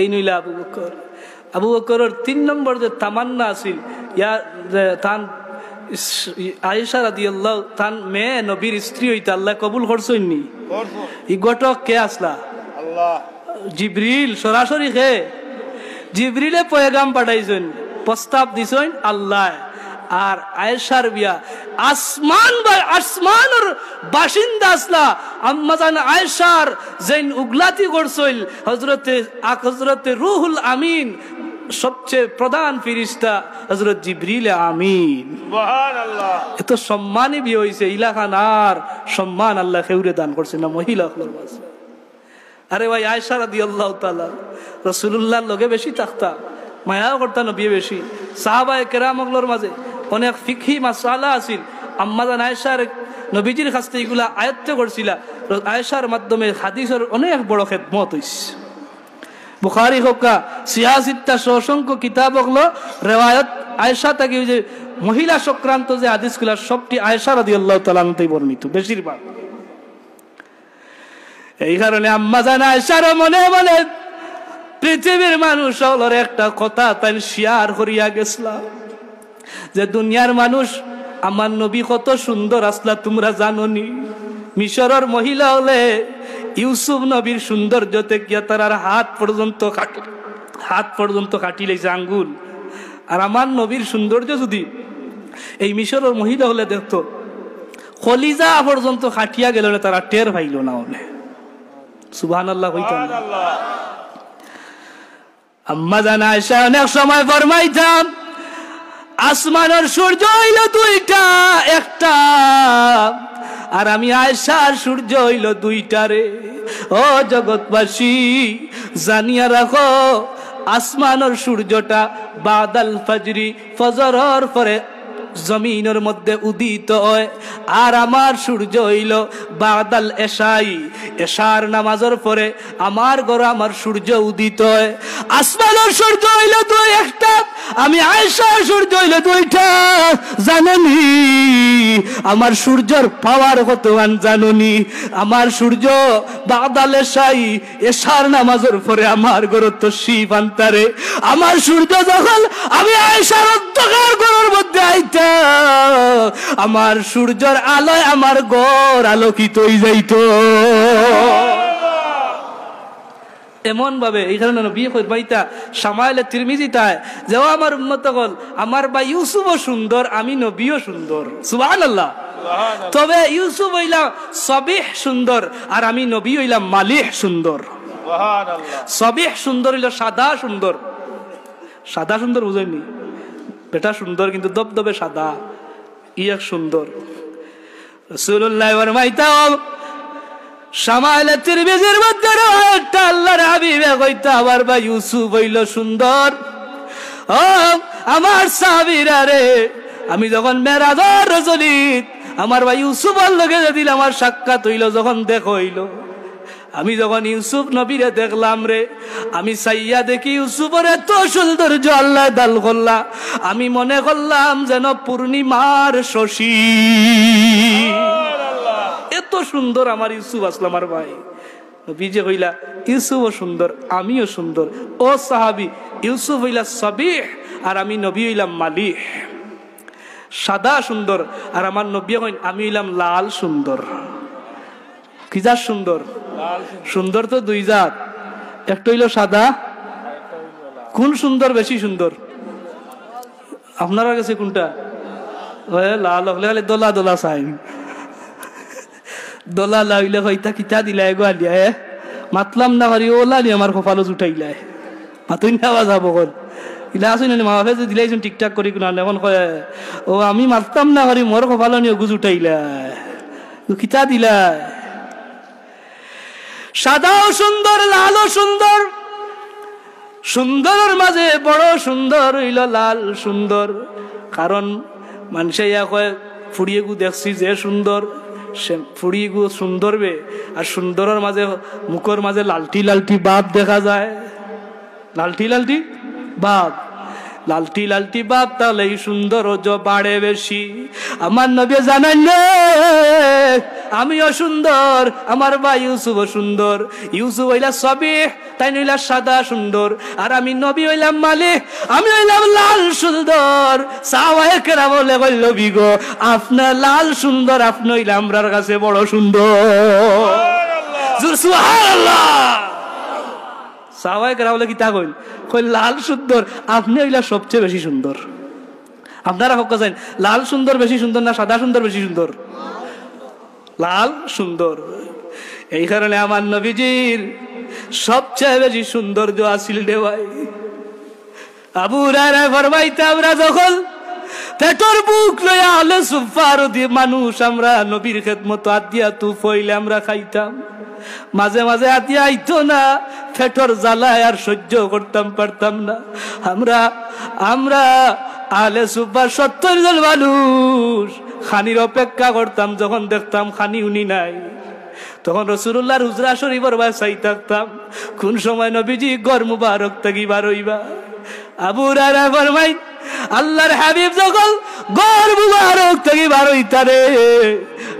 এই নইলা আবু বকর। আবু বকরের ৩ নম্বর যে তামান্না আছিল, ইয়া তান আয়েশা রাদিয়াল্লাহু তান মেয়ে নবীর স্ত্রী হইতে আল্লাহ কবুল করছইনি। ই ঘটক কে আসলা? আল্লাহ। জিবরিল সরাসরি কে? জিবরিলে পয়গাম পাঠাইছেন, প্রস্তাব দিছেন আল্লাহ। আর আয়েশার বিয়া আসমানের বাসিন্দা আসলা আম্মা জান আয়েশার যেন উগলাতি করছিল হযরতে রূহুল আমিন, সবচেয়ে প্রধান ফেরেশতা হযরত জিবরিল আমিন। সুবহানাল্লাহ। এত সম্মানী বিয়ে হইছে, ইলাখানার সম্মান আল্লাহ খেউরে দান করছে না মহিলা হলোর মাঝে। আরে ভাই আয়েশা রাদিয়াল্লাহু তাআলা রাসূলুল্লাহর লগে বেশি থাকতা, মায়া করতা নবী বেশি। সাহাবায়ে কেরাম হলোর মাঝে অনেক ফিকহি মাসালা আছিল, আম্মা জান আয়েশার নবীজির কাছ থেকে এগুলা আয়ত্ত করছিল। আয়েশার মাধ্যমে হাদিসের অনেক বড় খেদমত হইছে। বুখারী হোকা সিয়াসিত্তা অসংখ্য কিতাব হলো রিওয়ায়াত আয়েশা থেকে, যে মহিলা সংক্রান্ত যে হাদিসগুলা সবটি আয়েশা রাদিয়াল্লাহু তাআলা থেকে বর্ণিত বেশিরভাগ। এই কারণে আম্মা জান আয়েশার মনে মনে পৃথিবীর মানুষ হলোর একটা কথা তাই শেয়ার করিয়া গেছলা, যে দুনিয়ার মানুষ আমার নবী কত সুন্দর আসলা তোমরা জানোনি। মিশরের মহিলা হলে ইউসুফ নবীর সৌন্দর্য থেকে তার হাত পর্যন্ত কাটি লেছে আঙ্গুল, আর আমার নবীর সৌন্দর্য যদি এই মিশরের মহিলা হলে দেখতো কলিজা পর্যন্ত কাটিয়া গেল না, তারা টের পাইল না হলে। সুবহানাল্লাহ হইতো না। আম্মা জান আয়েশা অনেক সময় ফরমাইতাম আসমানের সূর্য হইল দুইটা, একটা আর আমি আয়েশার সূর্য হইল দুইটা রে। ও জগৎবাসী জানিয়া রাখো, আসমানের সূর্যটা বাদাল ফজরি, ফজরের পরে জমিনের মধ্যে উদিত হয়, আর আমার সূর্য হইল বাদাল এশাই, এশার নামাজের পরে আমার ঘরে আমার সূর্য উদিত হয়। আসমানের সূর্য হইল দুই একটা, আমি আয়েশার সূর্য হইল দুইটা। জানেনি আমার সূর্যের পাওয়ার কতখান জানুনি? আমার সূর্য বাদাল এশাই, এশার নামাজের পরে আমার ঘরে তো শিব আন্তারে। আমার সূর্য যখন আমি আয়েশার অন্ধকার ঘরের মধ্যে আইতা, আমার সূর্যের আলোয় আমার ঘর আলোকিত হয়ে যাইত এমন ভাবে। এই কারণে নবী কইতা শামাইলে তিরমিজিতায় যে আমার উম্মত হল আমার ভাই ইউসুফও সুন্দর, আমি নবীও সুন্দর। সুবহানাল্লাহ। তবে ইউসুফ হইলা সবিহ সুন্দর, আর আমি নবী হইলাম মালিহ সুন্দর। সুবহানাল্লাহ। সবিহ সুন্দর হইল সাদা সুন্দর। সাদা সুন্দর বুঝাইনি? বেটা সুন্দর কিন্তু দবদবে সাদা, ইয়া সুন্দর। রাসূলুল্লাহ ফরমাইতা শামাইলে তিরমিজির মধ্যে একটা আল্লাহর হাবিবে কইতা আমার ভাই ইউসুফ হইল সুন্দর। ও আমার সাহাবীরা রে, আমি যখন মেরাজের রজনীত আমার ভাই ইউসুফের লগে যেদিন আমার সাক্ষাৎ হইল, যখন দেখা হইল, আমি যখন ইউসুফ নবীরে দেখলাম রে, আমি সাইয়া দেখি ইউসুফের এত সৌন্দর্য আল্লাহ দাল করলা, আমি মনে করলাম যেন পূর্ণিমার শশী। এত সুন্দর আমার ইউসুফ আসলামার ভাই। নবীজি কইলা ইউসুফও সুন্দর, আমিও সুন্দর। ও সাহাবী, ইউসুফ হইলা সাবিহ আর আমি নবী হইলাম মালিহ। সাদা সুন্দর আর আমার নবী কইন আমি হইলাম লাল সুন্দর। কি জাত সুন্দর? সুন্দর তো দুই জাত, একটা হইল সাদা। কোন সুন্দর বেশি সুন্দর আপনার কাছে? কোনটা? লাল হলে দোলা দোলা চাই, দোলা লাইলে হইতা কিতা দিলা এগো আলিয়া মাতলাম না করি ওলা নি আমার কপালো উঠাইলাই মাতুই নেওয়া যাবো কল ইলা আসুন মা বাপে যে দিলাইছুন ঠিকঠাক করি কোন এখন কয় ও আমি মারতাম না করি মোর কপালো নিয়ে গুজ উঠাইলাই কিতা দিলাই। সাদাও সুন্দর, লালও সুন্দর, সুন্দরের মাঝে বড় সুন্দর হইল লাল সুন্দর। কারণ মানুষে ইয়া কয় ফুড়িয়ে গু দেখছি যে সুন্দর, সে ফুড়িয়ে গু সুন্দর বে, আর সুন্দরের মাঝে মুখের মাঝে লালটি লালটি বাপ দেখা যায়। লালটি লালটি বাপ, লালটি লালটি বাপ, তাহলে এই সুন্দর বাড়ে বেশি। আমার নবী জানান আমিও সুন্দর, আমার ভাই ইউসুফ সুন্দর। ইউসুফ হইলা সাবিহ, তাই নইলা সাদা সুন্দর, আর আমি নবী হইলাম মালিক, আমি হইলাম লাল সুন্দর। সাহাবায়ে কেরাম বলে কইল বিগো আপনার লাল সুন্দর, আপনি হইলা আমরার কাছে বড় সুন্দর। সুবহানাল্লাহ। সাহাবায়ে কেরাম বলে কিতা কইল? কই লাল সুন্দর, আপনি হইলা সবচেয়ে বেশি সুন্দর। আপনারা হক কইছেন লাল সুন্দর বেশি সুন্দর না সাদা সুন্দর বেশি সুন্দর? লাল সুন্দর। এই কারণে আমার নবীজির সবচেয়ে বেশি সৌন্দর্য আসিল রে ভাই। আবু হুরায়রা ফরমাইতে আমরা যখন পেটর বুক লইয়া আলে সুফার দিয়ে মানুষ আমরা নবীর খেদমত আদিয়া তুফ হইলে আমরা খাইতাম। মাঝে মাঝে আদিয়া আইতো না, পেটর জ্বালায় আর সহ্য করতাম পারতাম না। আমরা আলে সুফার 70 জন মানুষ খানির অপেক্ষা করতাম। যখন দেখতাম খানি উনি নাই, তখন রাসূলুল্লাহর হুজরা শরীফের বাই চাই থাকতাম কোন সময় নবীজি ঘর মুবারক থেকে বার হইবা। আবু হুরায়রা ফরমাই আল্লাহর হাবিব যখন ঘর মুবারক থেকে বার হইতারে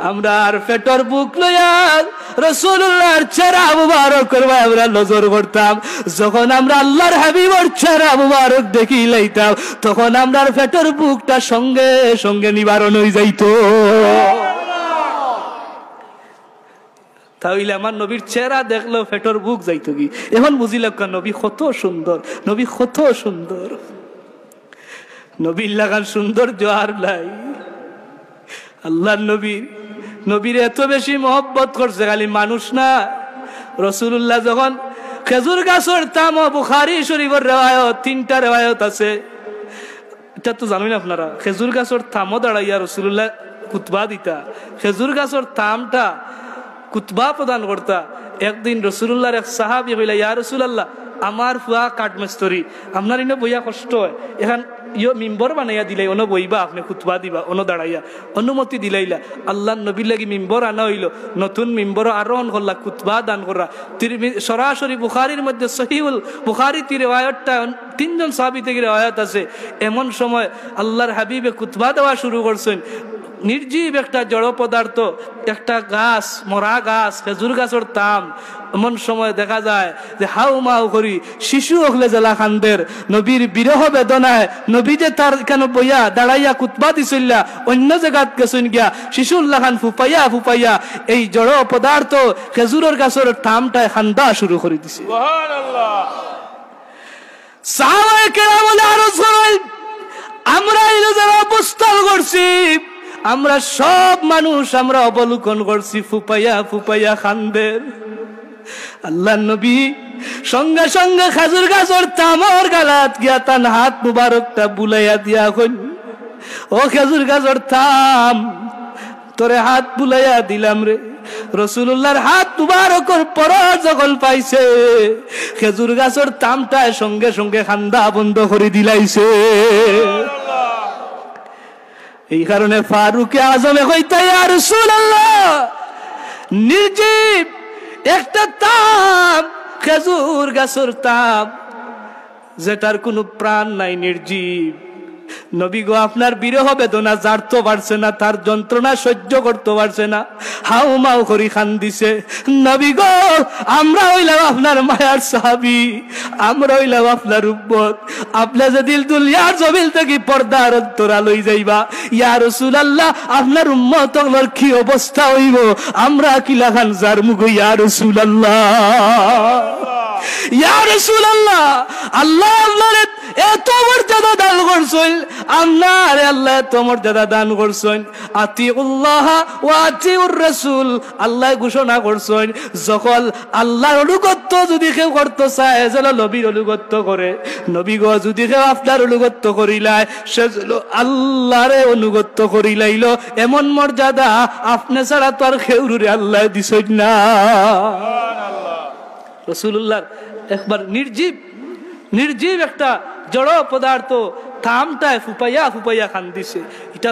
আমরা আর পেটর বুক লইয়া রাসূলুল্লাহর চেহারা মুবারক করবা আমরা নজর করতাম। যখন আমরা আল্লাহর হাবিবের চেহারা মুবারক দেখি লইতাম তখন আমরা পেটর বুকটা সঙ্গে সঙ্গে নিবারণ হয়ে যাইতো। তাহলে আমার নবীর চেহারা দেখলো পেটর বুক যাইতো কি। এখন বুঝিল নবী কত সুন্দর, নবী কত সুন্দর। নবীর লাগান সৌন্দর্য আর নাই। আল্লাহর নবীর এত বেশি মহব্বত করছে খালি মানুষ না। রাসূলুল্লাহ যখন খেজুর গাছের তাম, বুখারী শরীফের রিওয়ায়াত 3টা রিওয়ায়াত আছে, এটা তো জানেন আপনারা। খেজুর গাছের থামও দাঁড়াইয়া রাসূলুল্লাহ খুতবা দিতা, খেজুর গাছের থামটা খুতবা প্রদান করতা। একদিন রাসূলুল্লাহর এক সাহাবী কইলা ইয়া রাসূলুল্লাহ আমার ফুয়া কাঠমিস্ত্রি, আপনার ইনো বইয়া কষ্ট হয়, এখন মিম্বর বানাইয়া দিলাই অন্য বইবা আপনি খুতবা দিবা অন্য দাঁড়াইয়া, অনুমতি দিলাইলা। আল্লাহর নবীর লাগি মিম্বর আনা হইল, নতুন মিম্বর আরোহণ করলা, খুতবা দান করা। সরাসরি বুখারীর মধ্যে সহিহুল বুখারী রিওয়ায়াতটা 3 জন সাহাবী থেকে রিওয়ায়াত আছে। এমন সময় আল্লাহর হাবিবে খুতবা দেওয়া শুরু করছেন। নির্জীব একটা জড় পদার্থ, একটা গাছ, মরা গাছ, খেজুর গাছের তাম। এমন সময় দেখা যায় যে হাউ মাউ করি শিশু হলে জেলা খান্দের নবীর বিরহ বেদনায় নবী যে তার কেন বইয়া দাঁড়াইয়া কুতবা দিছিলা অন্য জায়গাত গেছেন গিয়া শিশুল্লাহ খান ফুপাইয়া ফুপাইয়া এই জড় পদার্থ খেজুরের গাছের থামটায় খান্দা শুরু করে দিছে। সুবহানাল্লাহ। সাহাবায়ে কেরাম আরজ করেন আমরা এই যারা অবস্থা করছি, আমরা সব মানুষ আমরা অবলোকন করছি ফুপাইয়া ফুপাইয়া খান্দের। আল্লাহ নবী সঙ্গে সঙ্গে খেজুর গাছের তামর গালাত গিয়া তান হাত মুবারকটা বুলাইয়া দিয়া কইন ও খেজুর গাছের থাম তোরে হাত বুলাইয়া দিলাম রে। রাসূলুল্লাহর হাত মুবারকের পরার যখন পাইছে খেজুর গাছের তামটায় সঙ্গে সঙ্গে খান্দা বন্ধ করে দিলাইছে। এই কারণে ফারুকে আজমে কইতা ইয়া রাসূলুল্লাহ নির্জীব একটা তাম, খেজুর গাছের তাম যেটার কোনো প্রাণ নাই, নির্জীব, নবী গো আপনার বিরহ বেদনা জারতে পারছে না, তার যন্ত্রণা সহ্য করতে পারছে না, হাউ মাউ করি খান দিছে। নবী গো আমরা হইলাম আপনার মায়ার সাহাবী, আমরা হইলাম আপনার উম্মত, আপনি যদি দুনিয়ার জমিন থেকে পর্দার অন্তরা লই যাইবা, ইয়া রাসূলুল্লাহ আপনার উম্মত হলোর কি অবস্থা হইব, আমরা কি লাগান যার মুখ ইয়া রাসূলুল্লাহ, ইয়া রাসূলুল্লাহ আল্লাহ আপনার এত মর্যাদা দান করছেন, আপনার আল্লাহ এত মর্যাদা দান করছেন, আতিউল্লাহ ওয়া আতিউর রাসূল আল্লাহ ঘোষণা করছেন, যখন আল্লাহর অনুগত্য যদি কেউ করতে চায় যেন নবীর অনুগত্য করে, নবী গো যদি কেউ আপনার অনুগত্য করিলায় সে যেন আল্লাহরে অনুগত্য করিলাইল, এমন মর্যাদা আপনি ছাড়া তো আর কেউরে আল্লাহ দিছেন না। রাসূলুল্লাহ একবার নির্জীব একটা জড় পদার্থ থামটায় ফুপাইয়া ফুপাইয়া খান দিছে। এটা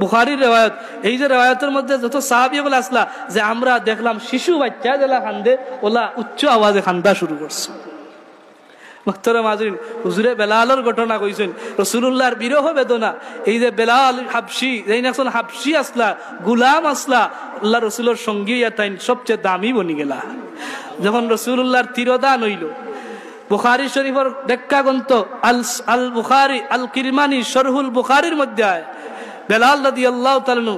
বুখারীর রেওয়ায়ত। এই যে রেওয়ায়তের মধ্যে যত সাহাবী বলে আসলা যে আমরা দেখলাম শিশু বাচ্চা যেলা খান্দে ওলা উচ্চ আওয়াজে খান্দা শুরু করছে। মুহতারাম হাজরিন, হুজুরে বেলালের ঘটনা কইছেন, রাসূলুল্লাহর বিরহ বেদনা, এই যে বেলাল হাবশি, এই একজন হাবশি আসলা, গুলাম আসলা, আল্লাহ রাসূলের সঙ্গী তাই সবচেয়ে দামি বনি গেলা। যখন রাসূলুল্লাহর তিরোদান হইল, বুখারী শরীফের ব্যাখ্যা গ্রন্থ আল বুখারী আল কিরমানি শরহুল বুখারীর মধ্যে আয় বেলাল রাদিয়াল্লাহু তাআলা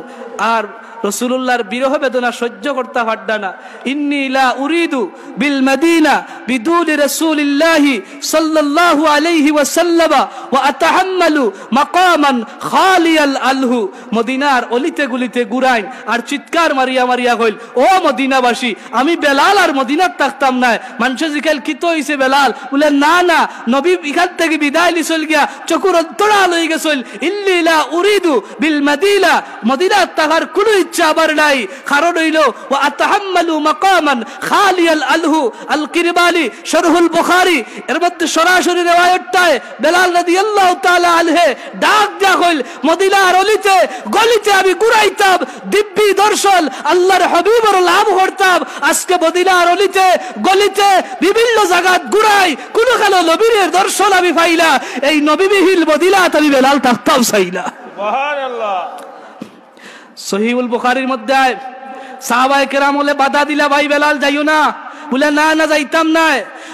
আর রাসূলুল্লাহর বিরহ বেদনা সহ্য করতে পারদা না। ইন্নী লা উরিদু বিল মদিনা বিদুনি রাসূলিল্লাহি সাল্লাল্লাহু আলাইহি ওয়াসাল্লাম ওয়া আতাহাম্মালু মাকামান খালিয়াল আলহু। মদিনার অলিতে গুলিতে ঘুরাইন আর চিৎকার মারিয়া মারিয়া কইল, ও মদিনাবাসী আমি বেলাল আর মদিনাত থাকতাম না। মানুষ জিজ্ঞাসা কি তো হইছে বেলাল, বলে না না নবী এখান থেকে বিদায় লিছল গিয়া চকুর অন্তরা লই গেছল। ইন্নী লা উরিদু বিল মদিনা, মদিনাত থাকার কোনো ইচ্ছা আবার নাই, কারণ হইল ওয়া আতাহাম্মালু মাকামান খালিয়াল আলহু। আল কিরমানি শরহুল বুখারী এর মধ্যে সরাসরি রিওয়ায়াতটায় বেলাল রাদিয়াল্লাহু তাআলা আনহু ডাক দিয়া কইল, মদিনার অলিতে গলিতে আমি ঘুরাইতাম দিব্যি দর্শন আল্লাহর হাবিবের লাভ করতাম। আজকে মদিনার অলিতে গলিতে বিভিন্ন জায়গাত ঘুরাই, কোন কালো নবীর দর্শন আমি পাইলা, এই নবীবিহীন মদিনাত আমি বেলাল থাকতাম চাইলা। সুবহানাল্লাহ। সহিহুল বুখারীর মধ্যে সাহাবায়ে কেরাম বলে বাধা দিলা, ভাই বেলাল যাইও না, বলে না না যাইতাম না।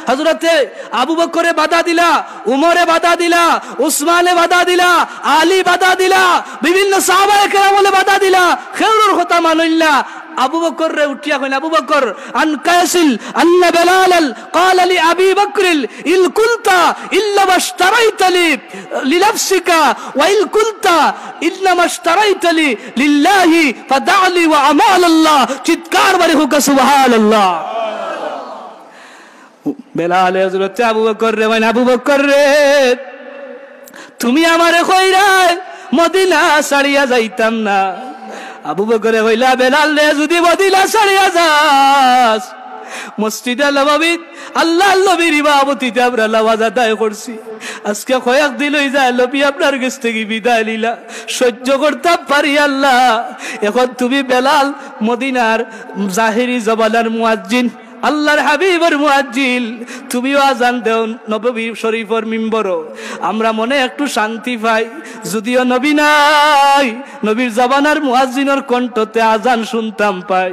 হযরতে আবু বকরে বাধা দিলা, উমরে বাধা দিলা, উসমানে বাধা দিলা, আলী বাধা দিলা, বিভিন্ন সাহাবায়ে কেরাম বলে বাধা দিলা, কেউর কথা মানইলা। আবু বকর রে উঠিয়া কইন, আবু বকর আন কাসিল আন্না বেলাল قال لي ابي بكر ان كنت الا اشتريت لي لنفسك وان كنت انما اشتريت لي لله فدع لي واعمال الله। চিৎকার মারে হোক সুবহানাল্লাহ। বেলাল হযরত আবু বকর রে বলেন, আবু বকর রে তুমি আমারে কইরা মদিনা ছাড়িয়া যাইতাম না। আবু বকর কইলা, বেলাল রে যদি মদিনা ছাড়িয়া যাস, মসজিদে নববীত আল্লাহর নবীর ইমামতিতে আমরা নামাজ আদায় করছি, আজকে কয়েকদিন হই যায় নবী আপনার কাছ থেকে বিদায় নিলা, সহ্য করতে পারি আল্লাহ। এখন তুমি বেলাল মদিনার জাহিরি জবানার মুয়াজ্জিন, আল্লাহর হাবিবের মুয়াজ্জিল, তুমিও আজান দেও নববী শরীফের মিম্বরও, আমরা মনে একটু শান্তি পাই। যদিও নবী নাই, নবীর জবানার মুয়াজ্জিনের কণ্ঠতে আজান শুনতাম পাই,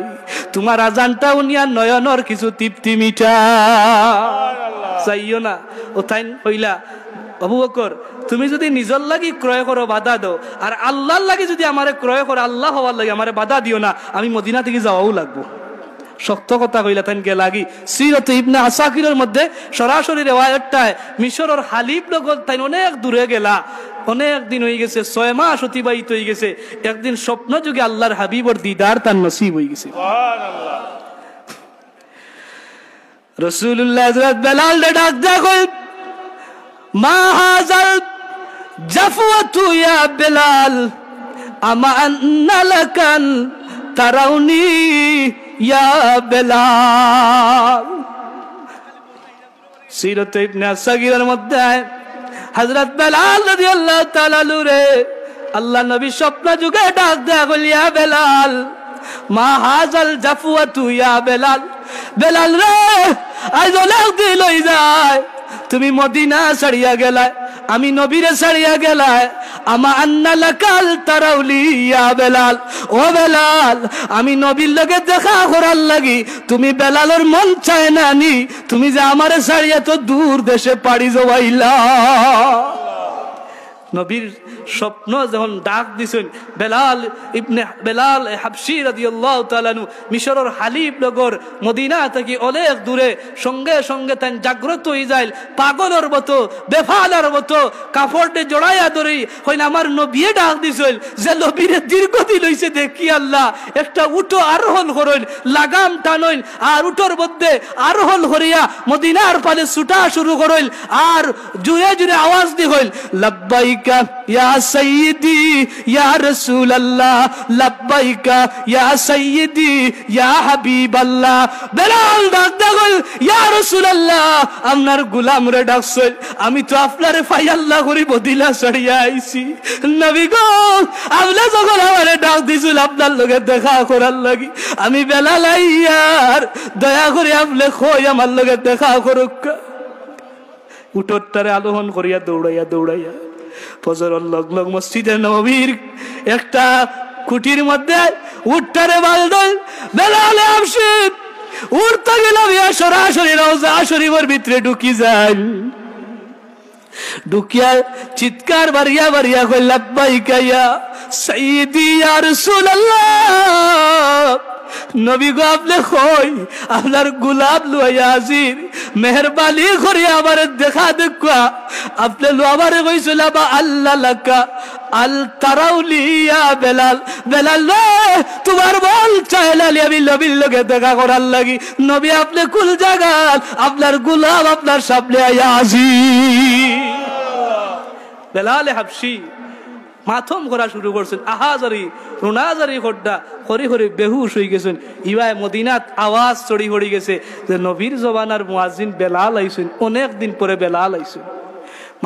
তোমার আজানটা উনিয়া নয়নর কিছু তৃপ্তি মিঠা চাইও না। ও তাই কইলা, আবু বকর তুমি যদি নিজের লাগি ক্রয় করো বাধা দাও, আর আল্লাহর লাগি যদি আমারে ক্রয় করো, আল্লাহ হওয়ার লাগি আমারে বাধা দিও না, আমি মদিনা থেকে যাওয়াও লাগবো। শক্ত কথা কইলা তাই কে লাগি। সিরাত ইবনে আসাকিরের মধ্যে সরাসরি রিওয়ায়াতটায় মিশরের হালিব নগর তাই অনেক দূরে গেলা, অনেক দিন হয়ে গেছে, 6 মাস অতিবাহিত হয়ে গেছে। একদিন স্বপ্ন যুগে আল্লাহর হাবিবর দিদার তার নসিব হয়ে গেছে। সুবহানাল্লাহ। রাসূলুল্লাহ হযরত বেলাল ডাক দেয়া কই, মা হাযাল জাফওয়াতু ইয়া বেলাল আমা আন্না লাকান তারাউনি ইয়া বেলাল। সিরাত ইবনে আসাকিরের মধ্যে হযরত বেলাল রাদিয়াল্লাহু তাআলা আনহু রে আল্লাহ নবী স্বপ্ন যুগে ডাক দেয়া কইল, ইয়া বেলাল মা হাযাল জাফওয়াতু ইয়া বেলাল, বেলাল রে আজ অনেক দিন হই যায় তুমি মদিনা ছাড়িয়া গেলা, আমি নবীরে ছাড়িয়া গেলায় আমা আন্না লাকাল তারাউলি ইয়া বেলাল, ও বেলাল আমি নবীর লগে দেখা করার লাগি তুমি বেলালের মন চায় না নি তুমি যে আমারে ছাড়িয়া তো দূর দেশে পাড়ি জমাইলা। নবীর স্বপ্ন যখন ডাক দিছেন বেলাল হাবশী রাদিয়াল্লাহু তাআলা আনহু মিশরের হালিব নগর মদিনা থেকে অনেক দূরে, সঙ্গে সঙ্গে তাই জাগ্রত হয়ে যায় পাগলের মতো বেফালার মতো কাপড়ে জড়াইয়া ধরি হইন আমার নবী ডাক দিছেন যে নবীরে দীর্ঘদিন হইছে দেখি আল্লাহ একটা উটো আরোহণ করেন লাগাম টানইন আর উটোর মধ্যে আরোহণ করিয়া মদিনার পানে ছুটা শুরু করেন আর জুড়ে জুড়ে আওয়াজ দি হইল লব্বাইকা ইয়া সাইয়্যিদি ইয়া রাসূলুল্লাহ, লব্বাইকা ইয়া সাইয়্যিদি ইয়া হাবিবাল্লাহ। বেলাল ডাক দেন ইয়া রাসূলুল্লাহ আপনার গোলাম রে ডাকছেন, আমি তো আপনারে পাই আল্লাহ করি মদিনা ছাড়িয়া আইছি। নবী গো আপনি যখন আমারে ডাক দিছিল আপনার লগে দেখা করার লাগি আমি বেলাল আইয়ার দয়া করে আপনি কই আমার লগে দেখা করুক। উঠোরটারে আলোহন করিয়া দৌড়াইয়া দৌড়াইয়া ফজরের লগ্ন মসজিদে নববীর একটা কুটির মধ্যে উঠটারে বালদল বেলাল হাবশী উঠতে গেলাম সরাসরি রওজা শরীফের ভিতরে ঢুকি যায়, ঢুকিয়া চিৎকার বাড়িয়া বাড়িয়া কই লব্বাইকা ইয়া সাইয়্যিদি ইয়া রাসূলুল্লাহ। নবী গো আপনি কই আপনার গোলাপ লইয়া আসির মেহরবানি করে আমার দেখা দেখা আপনি লোয়াবারে কইছিল বা আল্লাহ লাকা আল তারাউলি ইয়া বেলাল, বেলাল তোমার বল চাইলালি আমি নবীর লগে দেখা করার লাগি নবী আপনি কুল জাগাল আপনার গোলাপ আপনার সামনে আইয়া আসি। বেলাল হাবশী মাথম করা শুরু করছেন, আহাজারি রুনাজারি খড্ডা হরি হরি বেহুশ হয়ে গেছেন। ইবাই মদিনাত আওয়াজ চড়ি পড়ি গেছে যে নবীর জবানার মুয়াজ্জিন বেলাল আইছেন, অনেক দিন পরে বেলাল আইছেন।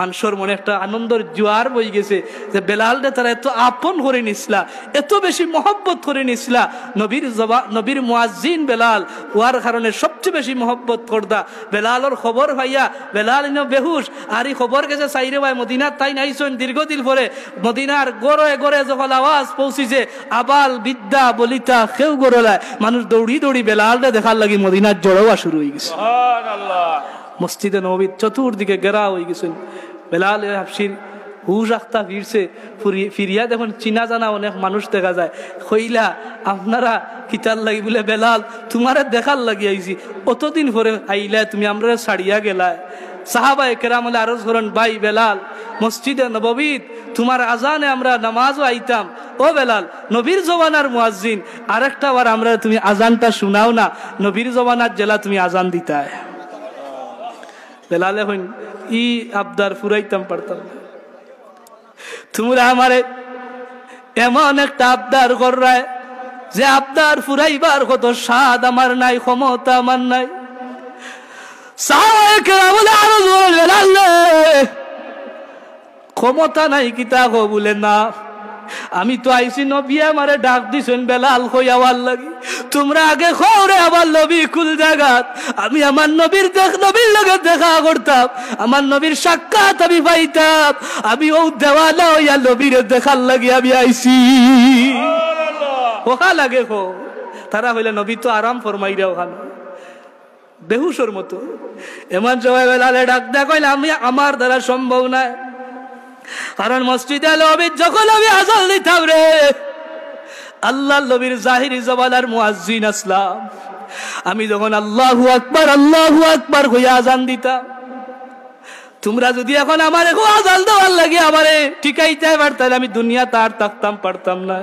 মানুষের মনে একটা আনন্দের জোয়ার বই গেছে যে বেলালরে তারা এত আপন করে নিসলা, এত বেশি মহব্বত করে নিসলা। নবীর মুয়াজ্জিন বেলাল ওয়ার কারণে সবচেয়ে বেশি মহব্বত করদা। বেলালর খবর ভাইয়া বেলাল ইনো বেহুশ আর এই খবর গেছে সাইরে ভাই মদিনার তাই নাইছেন দীর্ঘদিন পরে মদিনার গড়ে গড়ে যখন আওয়াজ পৌঁছিছে আবাল বিদ্যা বলিতা কেউ গড়লায় মানুষ দৌড়ি দৌড়ি বেলালরে দেখার লাগি মদিনার জড়োয়া শুরু হয়ে গেছে। সুবহানাল্লাহ। মসজিদে নববীর চতুর্দিকে ঘেরা হয়ে গেছেন। বেলাল হাবশীর হুশ আখতা ফিরছে, ফিরিয়া দেখুন চিনা জানা অনেক মানুষ দেখা যায়। কইলা আপনারা কিতার লাগি বলে বেলাল তোমারে দেখার লাগি আইছি, অতদিন পরে আইলা তুমি আমরা ছাড়িয়া গেলায়। সাহাবায়ে কেরাম আরজ করেন ভাই বেলাল মসজিদে নববীত তোমার আজানে আমরা নামাজও আইতাম, ও বেলাল নবীর জবানার মুয়াজ্জিন আরেকটা বার আমরা তুমি আজানটা শুনাও না, নবীর জবানার জেলা তুমি আজান দিতায়। বেলালে হইন ই আবদার ফুরাইতাম পারতাম না, তোমরা আমারে এমন একটা আবদার কররায় যে আবদার ফুরাইবার কত স্বাদ আমার নাই, ক্ষমতা আমার নাই। সাহাবায়ে কেরাম আরো বেলালে ক্ষমতা নাই কিতা গো বলে না, আমি তো আইছি নবী আমারে ডাক দিছেন বেলাল কই আওয়ার লাগি তোমরা আগে খোরে আমার নবী কুল জাগাত আমি আমার নবীর নবীর লগে দেখা করতাম, আমার নবীর সাক্ষাৎ আমি পাইতাম, আমি ও দেওয়ালা হইয়া নবীর দেখার লাগি আমি আইছি। ওখা লাগে খো তারা হইলে নবী তো আরাম ফরমাইরা ওখানে বেহুশর মতো। এমন সময় বেলালে ডাক দেয়া কইলে আমি আমার দ্বারা সম্ভব নয়, কারণ মসজিদে নববীর যখন আমি আজান দিতাম রে আল্লাহর নবীর জাহিরি জবানার মুয়াজ্জিন আসলাম, আমি যখন আল্লাহু আকবার কইয়া আজান দিতাম, তোমরা যদি এখন আমারে আজান দেওয়ার লাগে আমারে ঠিকাইতে পারতাম আমি দুনিয়া তার থাকতাম পারতাম না।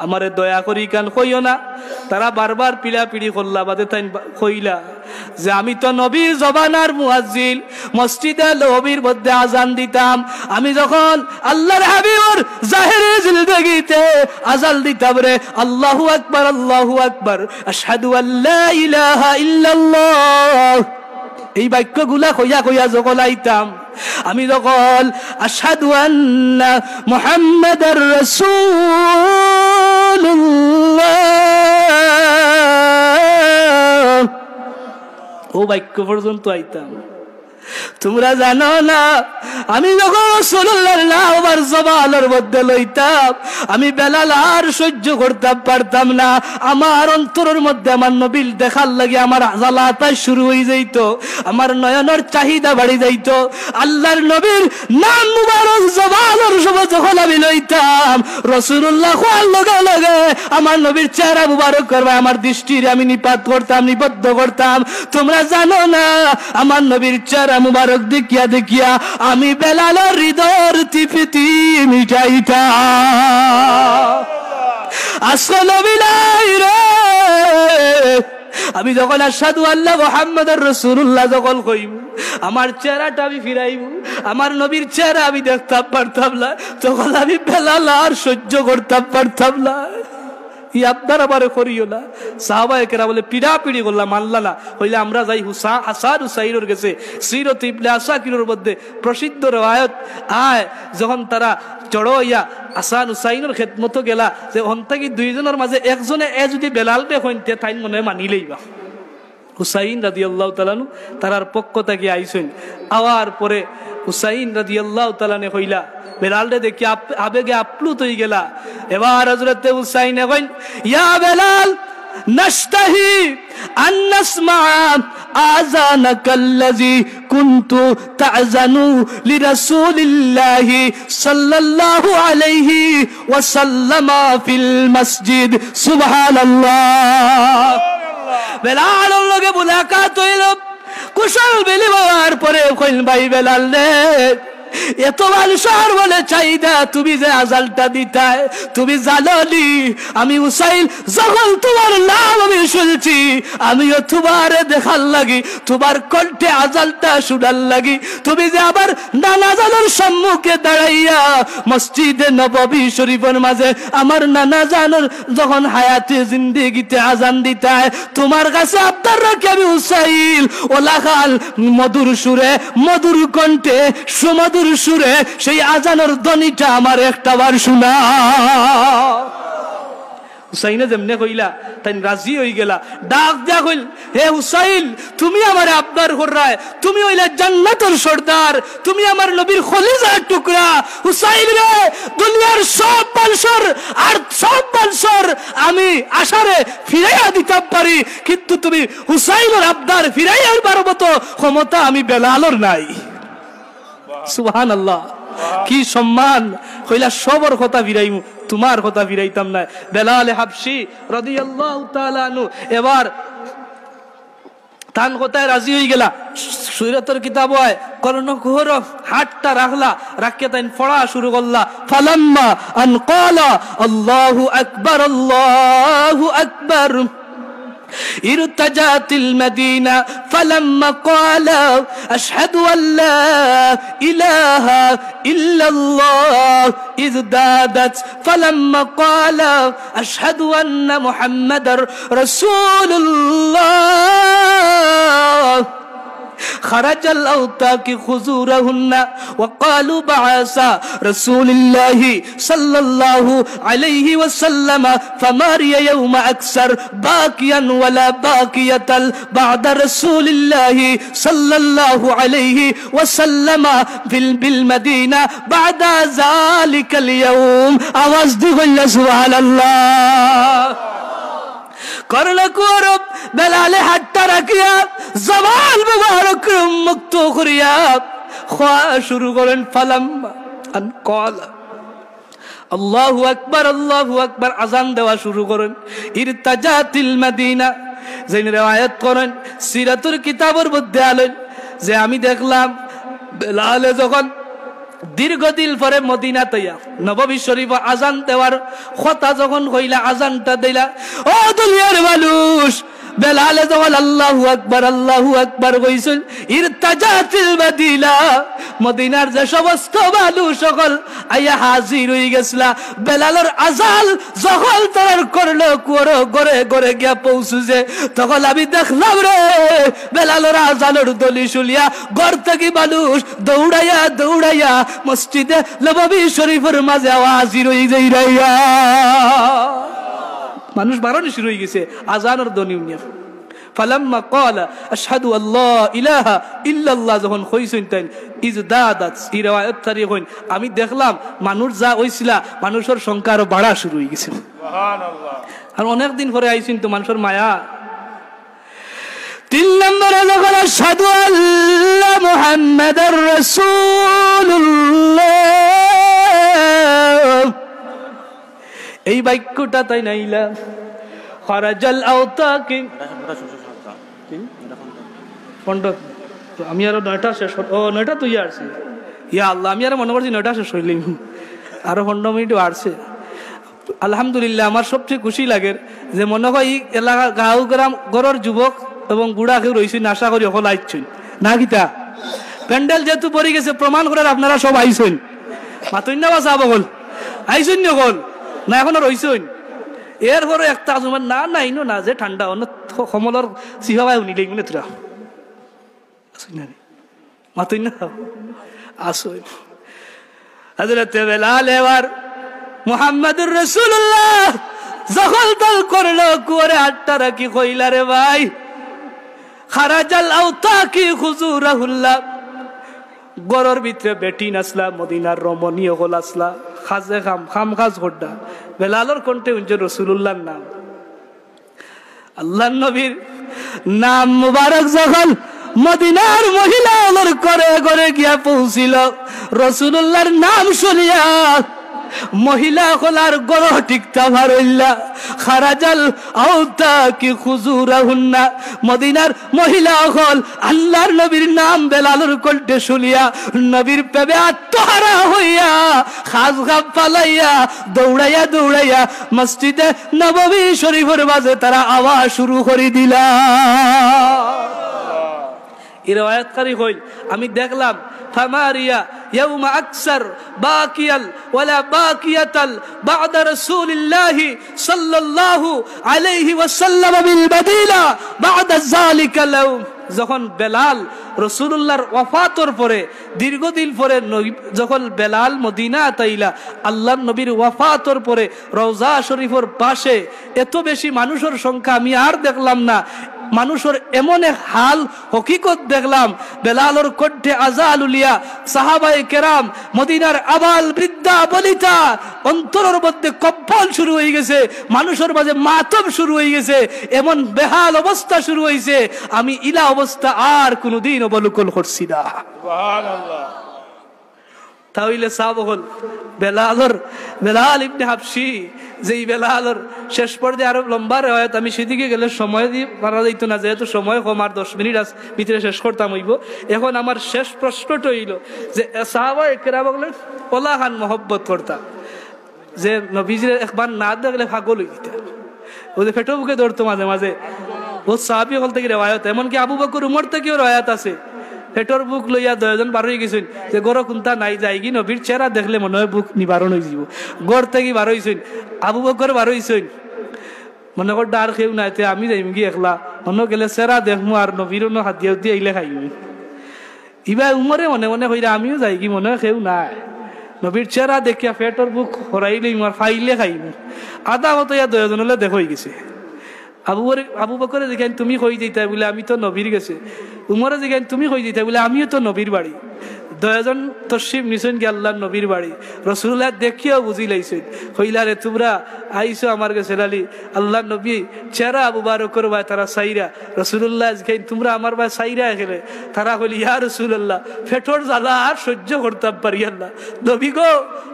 আমারে দয়া করি কান কইও না। তারা বারবার পিড়াপিড়ি করলা বাদে তাই কইলা যে আমি তো নবীর জবানার মুয়াজ্জিন, মসজিদে নববীর মধ্যে আজান দিতাম, আমি যখন আল্লাহর হাবিবর জাহিরি জিন্দেগিতে আজান দিতাম রে আল্লাহু আকবার আশহাদু আল্লা ইলাহা ইল্লাল্লাহ এই বাক্যগুলা কইয়া কইয়া যখন আইতাম, আমি যখন আশহাদু আন্না মুহাম্মাদার রাসূলুল্লাহ ও বাক্য পর্যন্ত আইতাম, তোমরা জানো না আমি যখন রাসূলুল্লাহর নামের জবানের মধ্যে লইতাম আমি বেলাল আর সহ্য করতে পারতাম না। আমার অন্তরের মধ্যে আমার নবীর দেখার লাগে আমার জ্বালাটা শুরু হয়ে যাইত, আমার নয়নের চাহিদা বাড়ি যাইত। আল্লাহর নবীর নাম মুবারক জবানের সময় যখন আমি লইতাম রাসূলুল্লাহ কোয়ার লগে লগে আমার নবীর চেহারা মুবারক করবে আমার দৃষ্টির আমি নিপাত করতাম, নিবদ্ধ করতাম। তোমরা জানো না আমার নবীর চেহারা মুবারক দেখিয়া দেখিয়া আমি বেলালের হৃদয়ের তৃপ্তি মিটাইতাম। আজকে নবী নাই রে, আমি যখন আশহাদু আল্লাহ মুহাম্মাদুর রাসূলুল্লাহ যখন কইব আমার চেহারাটা আমি ফিরাইব, আমার নবীর চেহারা আমি দেখতে পারতাম না, তখন আমি বেলাল আর সহ্য করতে পারতাম না। আপনার আবারে করিও না। সাহাবায়ে কেরাম বলে পিড়াপিড়ি করলাম, মানলা না, হইলে আমরা যাই হাসান হুসাইনের কাছে। সিরত ইবনে আসাকিরের মধ্যে প্রসিদ্ধ রওয়ায়াত আয় যখন তারা চড়ো ইয়া হাসান হুসাইনের খেদমত গেলা যে অন্তাকি দুইজনের মাঝে একজনে যদি বেলাল দেখেন তে তাই মনে মানিলেই বা হুসাইন রাদিয়াল্লাহু তাআলা আনহু তারার পক্ষ থেকে আইছেন। আওয়ার পরে হুসাইন রাদিয়াল্লাহু তাআলা নে কইলা বেলালরে দেখি আবেগে আপ্লুত হয়ে গেলা। এবার হযরতে হুসাইন কইন ইয়া বেলাল নাশতাহি আন নাসমা আযানাকাল্লাযী কুনতু তা'জানু লিরাসূলিল্লাহি সাল্লাল্লাহু আলাইহি ওয়াসাল্লাম ফিল মসজিদ। সুবহানাল্লাহ। বেলালের লগে মুলাকাত হইল, কুশল বিনিময়ের পরে কইল ভাই বেলাল রে এত মানুষের বলে চাহিদা তুমি যে আজালটা দিতায়, তুমি জানোনি আমি হুসাইন যখন তোমার নাম আমি শুনছি আমিও তোমারে দেখার লাগি, তোমার কণ্ঠে আজালটা শুনার লাগি। তুমি যে আবার নানা জানের সম্মুখে দাঁড়াইয়া মসজিদে নববী শরীফের মাঝে আমার নানা জানের যখন হায়াতে জিন্দেগিতে আজান দিতায়, তোমার কাছে আপনার রাখি আমি হুসাইন ওলাখাল মধুর সুরে মধুর কণ্ঠে সুমধুর সুরে সেই আজানের ধ্বনিটা আমার একটাবার শোনা। হুসাইনে যেমনে কইলা তাই রাজি হয়ে গেলা, ডাক দিয়া কইল হে হুসাইন তুমি আমার আব্বার হরায়, তুমি হইলা জান্নাতের সর্দার, তুমি আমার নবীর খলিজার টুকরা। হুসাইন রে দুনিয়ার সব বালসর আর সব বালসর আমি আশারে ফিরাইয়া দিতে পারি, কিন্তু তুমি হুসাইনের আব্দার ফিরাইয়ার মতো ক্ষমতা আমি বেলালের নাই। সুবহানাল্লাহ, কি সম্মান। কইলা সবর কথা ফিরাইমু, তোমার কথা ফিরাইতাম না। বেলাল হাবশি রাদিয়াল্লাহু তাআলা আনহু এবার তান কথায় রাজি হয়ে গেলা। সুরাতের কিতাব হয় কর্ণকুহর হাতটা রাখলা, রাখিয়া তাই পড়া শুরু করলা। ফালাম্মা আন ক্বালা আল্লাহু আকবার আল্লাহু আকবার ارتجت المدينة فلما قال أشهد أن لا إله إلا الله ازدادت فلما قال أشهد أن محمد رسول الله خرج الأوتاك خزورهن وقالوا بعث رسول الله صلى الله عليه وسلم فماري يوم أكثر باكيا ولا باكية بعد رسول الله صلى الله عليه وسلم بالمدينة بعد ذلك اليوم آواز دغل سبحان الله কর্ণকুর বেলালে হাতটা রাখিয়া জবান মুবারক মুক্ত করিয়া খোয়া শুরু করেন। ফালাম্মা আন ক্বালা আল্লাহু আকবার আযান দেওয়া শুরু করেন। ইরতাজাতিল মদিনা যেন riwayat করেন সিরাতুল কিতাবের মধ্যে আলেন যে আমি দেখলাম বেলালে যখন দীর্ঘদিন পরে মদিনা তৈয়া নববী শরীফ আজান দেওয়ার কথা যখন হইলা আজানটা দিলা, ও দুনিয়ার মানুষ বেলালে যখন আল্লাহু আকবার কইছেন ইরতাজাতিল মদিনা মদিনার যে সমস্ত মানুষ সকল আইয়া হাজির হয়ে গেছলা। বেলালের আজান যখন তার করলো গড়ে গড়ে গিয়া পৌঁছুছে তখন আমি দেখলাম রে বেলালের আজানের দলি শুলিয়া ঘর থেকে মানুষ দৌড়াইয়া মসজিদে নববী শরীফের মাঝে হাজির হয়ে যাই রাইয়া। মানুষ বাড়ানো শুরু হয়ে গেছে আজানের ধ্বনি নিয়ে। ফালাম্মা ক্বালা আশহাদু আল্লা ইলাহা ইল্লাল্লাহ যখন কইছেন তাই ইজদাদাত এই riwayat তারিখ হইন আমি দেখলাম মানুষ যা হইছিলা মানুষের সংখ্যা আরো বাড়া শুরু হয়ে গেছে সুবহানাল্লাহ আর অনেক দিন পরে আইছেন তো মানুষের মায়া 3 নম্বরে যখন আশহাদু আল্লা মুহাম্মাদুর রাসূলুল্লাহ এই বাক্যটা তাই নাইলা খরাজাল আওতাকি পন্ড আমি আরো 9টা শেষ ও 9টা তুই আসছিস ইয়া আল্লাহ আমি আর মনে করছি 9টা শেষ হইলি আরো 15 মিনিট আসছে আলহামদুলিল্লাহ আমার সবচেয়ে খুশি লাগে যে মনে হয় এই এলাকা গাঁও গ্রাম গড়র যুবক এবং বুড়া কেউ রইছেন আশা করি হল আইছেন না গীতা প্যান্ডেল যেহেতু পড়ে গেছে প্রমাণ করার আপনারা সব আইছেন মাতই না বাসা বগল আইছেন নগল না এখনো রইছেন এরপরে একটা আজমান না নাই না যে ঠান্ডা অন্য সমলর সিহাবাই উনিলেই মানে তোরা আসুন না মাতই না আসুন হযরত বেলাল এবার মুহাম্মাদুর রাসূলুল্লাহ যখন দল করলো করে আটটা রাখি কইলা রে ভাই খারাজাল আওতাকি হুজুরাহুল্লাহ গরর ভিতরে বেটি নাসলা মদিনার রমণীয় হল আসলা খাজে খাম খাজ হড্ডা বেলালর কণ্ঠে উঞ্জে রাসূলুল্লাহর নাম আল্লাহর নবীর নাম মুবারক যখন মদিনার মহিলাদের করে করে গিয়া পৌঁছিল রাসূলুল্লাহর নাম শুনিয়া মহিলা হলার গড় টিকতা ভারইল্লা খারাজাল আওতাকি হুজুরাহুন্না মদিনার মহিলা হল আল্লাহর নবীর নাম বেলালুর কণ্ঠে শুনিয়া নবীর প্রেমে আত্মহারা হইয়া খাস খাপ পালাইয়া দৌড়াইয়া দৌড়াইয়া মসজিদে নববী শরীফের মাঝে তারা আওয়াজ শুরু করে দিলা এই riwayatকারী হইল আমি দেখলাম ফামারিয়া ইয়াউমা আকসার বাকিয়াল ওয়ালা বাকিয়াতাল বা'দা রাসূলিল্লাহি সাল্লাল্লাহু আলাইহি ওয়াসাল্লাম বিল মদিনা বা'দা যালিকা লাউম যখন বেলাল রাসূলুল্লাহর ওয়াফাতের পরে দীর্ঘদিন পরে যখন বেলাল মদিনা তাইলা আল্লাহর নবীর ওয়াফাতের পরে রওজা শরীফের পাশে এত বেশি মানুষের সংখ্যা আমি আর দেখলাম না মানুষের এমন এক হাল হকিকত দেখলাম বেলালর কণ্ঠে আজাল উলিয়া সাহাবায়ে কেরাম মদিনার আবাল বৃদ্ধা বনিতা অন্তরের মধ্যে কম্পন শুরু হয়ে গেছে মানুষের মাঝে মাতম শুরু হয়ে গেছে এমন বেহাল অবস্থা শুরু হয়েছে আমি ইলা অবস্থা আর কোনোদিন অবলোকন করছি না সুবহানাল্লাহ তাহলে সাবহল বেলাল ইবনে হাবশি যেই বেলালর শেষ পর্যায়ে আরো লম্বা রিওয়ায়াত আমি সেদিকে গেলে সময় দিয়ে পারা যাইত না যেহেতু সময় কম আর 10 মিনিট ভিতরে শেষ করতাম হইব এখন আমার শেষ প্রশ্নটা হইল যে সাহাবায়ে কেরামগলে ওলা খান মহব্বত করতা যে নবীজির একবার না দেখলে পাগল হয়ে যেত ওদের পেটো বুকে ধরতো মাঝে মাঝে ও সাহাবী হল থেকে রিওয়ায়াত এমনকি আবু বকর উমর থেকেও রিওয়ায়াত আছে পেটর বুক লইয়া 10 জন বার হয়ে গেছেন যে গড় কোনটা নাই যায় কি নবীর চেহারা দেখলে মনে হয় বুক নিবারণ হয়ে যাব গড় থেকে বার হইছেন আবু বকর বার হইছেন মনে কর ডার খেউ নাই তে আমি যাইম কি একলা অন্য গেলে চেহারা দেখমু আর নবীর অন্য হাত দিয়ে দিয়ে আইলে খাইম ইবা উমরে মনে মনে কইরা আমিও যাই কি মনে হয় খেউ নাই নবীর চেহারা দেখিয়া পেটর বুক হরাইলে আর ফাইলে খাইম আধা মতো ইয়া 10 জন হলে দেখো হয়ে গেছে আবু বকরে দেখেন তুমি কই যাইতা বলে আমি তো নবীর গেছে উমরে দেখেন তুমি কই যাইতা বলে আমিও তো নবীর বাড়ি 10 জন তশরিফ নিছেন কি আল্লাহর নবীর বাড়ি রাসূলুল্লাহ দেখিও বুঝি লাইছেন কইলা রে তোমরা আইছো আমার কাছে আলী আল্লাহর নবী চেহারা আবু বকর ভাই তারা সাইরা রাসূলুল্লাহ দেখেন তোমরা আমার ভাই সাইরা গেলে তারা কইল ইয়া রাসূলুল্লাহ পেটর জ্বালা আর সহ্য করতাম পারি আল্লাহ নবী গো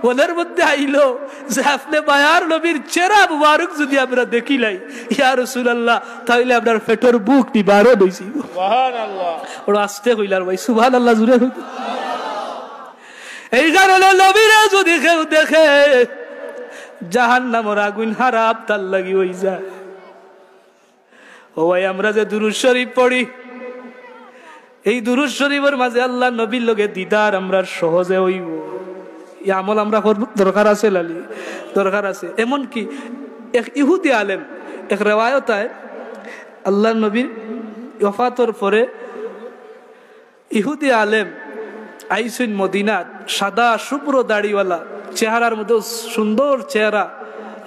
ওদের মধ্যে আইলো যে আপনি বায়ার নবীর চেহারা আবু বকর যদি আমরা দেখিলাই ইয়া রাসূলুল্লাহ তাইলে আপনার পেটর বুক নিবারণ হইছি সুবহানাল্লাহ ওরা আস্তে কইলার ভাই সুবহানাল্লাহ জুরে এই কারণে নবীরে যদি কেউ দেখে জাহান্নামের আগুন হারাপ তার লাগি হই যায় ও ভাই আমরা যে দুরূদ শরীফ পড়ি এই দুরূদ শরীফের মাঝে আল্লাহ নবীর লগে দিদার আমরা সহজে হইব এই আমল আমরা দরকার আছে লালি দরকার আছে এমন কি এক ইহুদি আলেম এক রিওয়ায়াত আছে আল্লাহ নবীর ওয়াফাতের পরে ইহুদি আলেম আইসুন মদিনাত সাদা শুভ্র দাড়িওয়ালা চেহারার মধ্যে সুন্দর চেহারা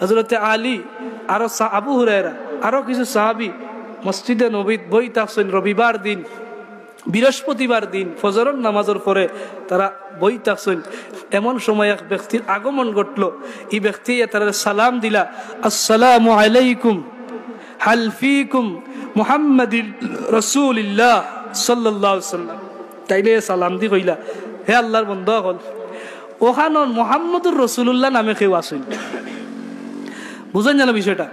হযরতে আলী আরো আবু হুরায়রা আরো কিছু সাহাবী মসজিদে নবীত বই থাকছেন রবিবার দিন, বৃহস্পতিবার দিন ফজরের নামাজের পরে তারা বই থাকছেন। এমন সময় এক ব্যক্তির আগমন ঘটলো। এই ব্যক্তি তারা সালাম দিলা, আসসালামু আলাইকুম হাল ফিকুম মুহাম্মাদুর রাসূলুল্লাহ সাল্লাল্লাহু আলাইহি ওয়াসাল্লাম। তাইলে সালাম দি কইলা, হে আল্লাহর বান্দা হল ওখানে মুহাম্মদুর রাসূলুল্লাহ নামে কেউ আসেন। বুঝেন জানো বিষয়টা?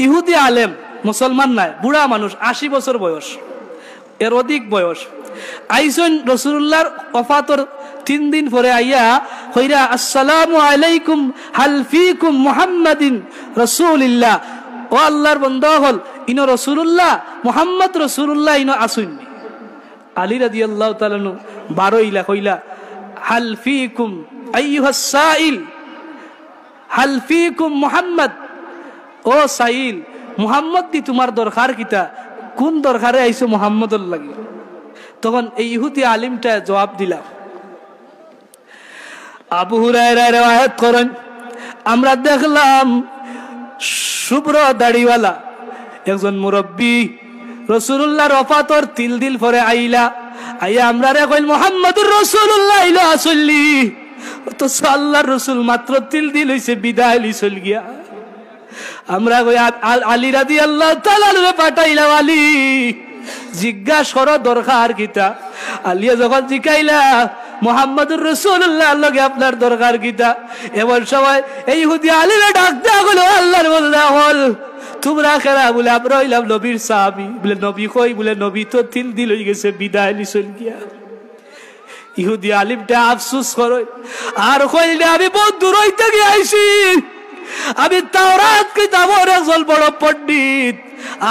ইহুদি আলেম, মুসলমান নাই, বুড়া মানুষ, 80 বছর বয়স, এর অধিক বয়স, আইসন রাসূলুল্লাহর ওফাতর 3 দিন পরে আইয়া কইরা আসসালামু আলাইকুম হাল ফিকুম মুহাম্মাদিন রাসূলুল্লাহ। ও আল্লাহর বান্দা হল ইনো রাসূলুল্লাহ মুহাম্মদ রাসূলুল্লাহ ইনো আসুননি। আলী রাদিয়াল্লাহু তাআলা নু 12 ইলা কইলা হাল ফিকুম আইয়ুহাস সাইল হাল ফিকুম মুহাম্মদ। ও সাইল, মুহাম্মদ দি তোমার দরকার কিতা? কোন দরকারে আইছো মুহাম্মদর লাগি? তখন এই ইহুদি আলিমটা জবাব দিলা। আবু হুরায়রা riwayat করেন, আমরা দেখলাম শুভ্র দাড়িওয়ালা একজন মুরব্বী রাসূলুল্লাহর ওফাতর 3 দিন পরে আইলা। আইয়া আমরা রে কইল মুহাম্মদুর রাসূলুল্লাহ ইলা আসলি। তো আল্লাহর রাসূল মাত্র 3 দিন হইছে বিদায় লিছল গিয়া। আমরা কই আলী রাদিয়াল্লাহু তাআলা রে পাঠাইলা, আলী জিজ্ঞাসা করো দরকার কিতা? আলিয়া যখন জিকাইলা মুহাম্মদুর রাসূলুল্লাহর লগে আপনার দরকার কিতা, এমন সময় এই ইহুদি আলীরে ডাক দেয়া হলো, আল্লাহর বলদা হল তোমরা কেরা? বলে আমরা হইলাম নবীর সাহাবী। বলে নবী কই? বলে নবী তো 3 দিন হয়ে গেছে বিদায় লিছল গিয়া। ইহুদি আলিমটা আফসোস করে আর কইলে, আমি বহুত দূর হইতে গিয়ে আইছি, আমি তাওরাত কিতাবের একজন বড় পণ্ডিত,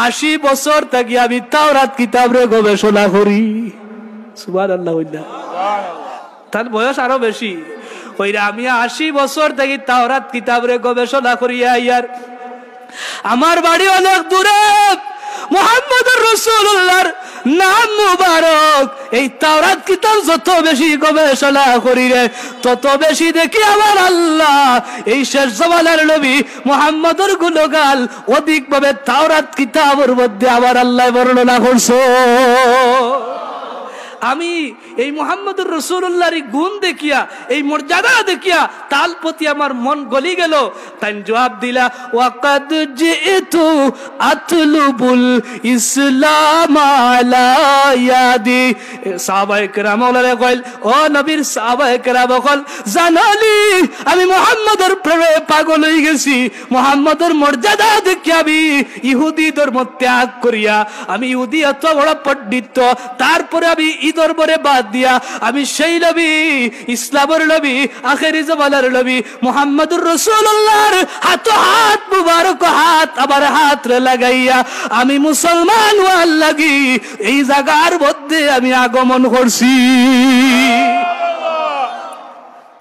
80 বছর থাকি আমি তাওরাত কিতাবের গবেষণা করি। সুবহানাল্লাহ। তার বয়স আরো বেশি। ওইরা আমি 80 বছর থাকি তাওরাত কিতাবের গবেষণা করি। ইয়ার আমার বাড়ি অনেক দূরে, মুহাম্মদুর রাসূলুল্লাহর নাম মুবারক। এই তাওরাত কিতাব যত বেশি গবেষণা করি রে, তত বেশি দেখি আমার আল্লাহ এই শেষ জামানার নবী মুহাম্মদুর গুণগান অধিকভাবে তাওরাত কিতাবের মধ্যে আমার আল্লাহ বর্ণনা করছে। আমি এই মুহাম্মদুর রাসূলুল্লাহর গুণ দেখিয়া, এই মর্যাদা দেখিয়া তার প্রতি আমার মন গলি গেল। তাই জবাব দিলা, ওয়াকাদ জিতু আতলুবুল ইসলাম আলা ইয়াদি। সাহাবায়ে কেরাম ওলারে কইল, ও নবীর সাহাবায়ে কেরাম কল, জানালি আমি মুহাম্মদের প্রেমে পাগল হয়ে গেছি। মুহাম্মদের মর্যাদা দেখিয়া আমি ইহুদি ধর্ম ত্যাগ করিয়া, আমি ইহুদি এত বড় পণ্ডিত, তারপরে আমি দরবারে বাদ দিয়া আমি সেই নবী, ইসলামের নবী, আখেরি জামানার নবী মুহাম্মদুর রাসূলুল্লাহর হাত মুবারক হাত আমার হাত রে লাগাইয়া আমি মুসলমান হওয়ার লাগি এই জায়গার মধ্যে আমি আগমন করছি।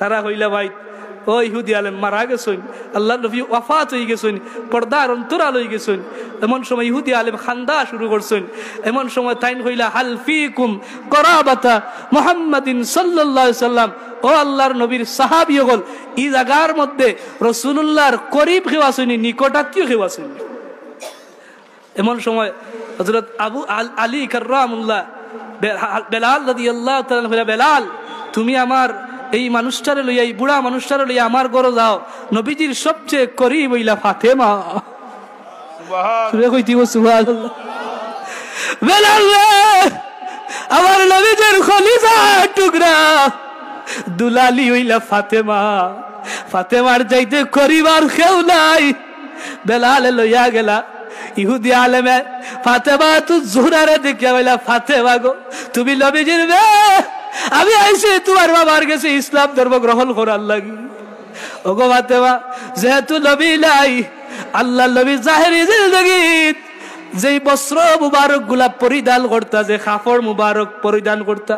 তারা হইলা ভাই ও ইহুদি আলেম মারা গেছেন, আল্লাহ নবী ওয়াফাত হয়ে গেছেন, পর্দার অন্তরাল হয়ে গেছেন। এমন সময় ইহুদি আলেম খান্দা শুরু করছেন। এমন সময় তাইন হইলা, হাল ফিকুম করাবাতা মুহাম্মাদিন সাল্লাল্লাহু আলাইহি সাল্লাম। ও আল্লাহর নবীর সাহাবী হল এই জায়গার মধ্যে রাসূলুল্লাহর করিব কেউ আসেনি, নিকটাত্মীয় কেউ আসেনি। এমন সময় হযরত আবু আলী কাররামুল্লাহ বেলাল রাদিয়াল্লাহু তাআলা বলে, বেলাল তুমি আমার এই মানুষটারে লইয়া, এই বুড়া মানুষটারে লইয়া আমার ঘরে যাও। নবীজির সবচেয়ে করিব হইলা ফাতেমা। সুবহানাল্লাহ। বেলাল আমার নবীজির খলিফা টুকরা দুলালি হইলা ফাতেমা। ফাতেমার যাইতে করিবার কেউ নাই। বেলাল লইয়া গেলা ইহুদি আলেমে ফাতেমা তু জোহরারে দেখিয়া বইলা, ফাতেমা গো তুমি নবীজির মেয়ে, আমি আইছি তোমার বাবার কাছে ইসলাম ধর্ম গ্রহণ করার লাগি। ওগো ফাতেমা, যেহেতু নবী নাই, আল্লাহ নবী জাহেরি জিন্দেগি যেই বস্ত্র মুবারক গুলা পরিধান করতা, যে কাপড় মুবারক পরিধান করতা,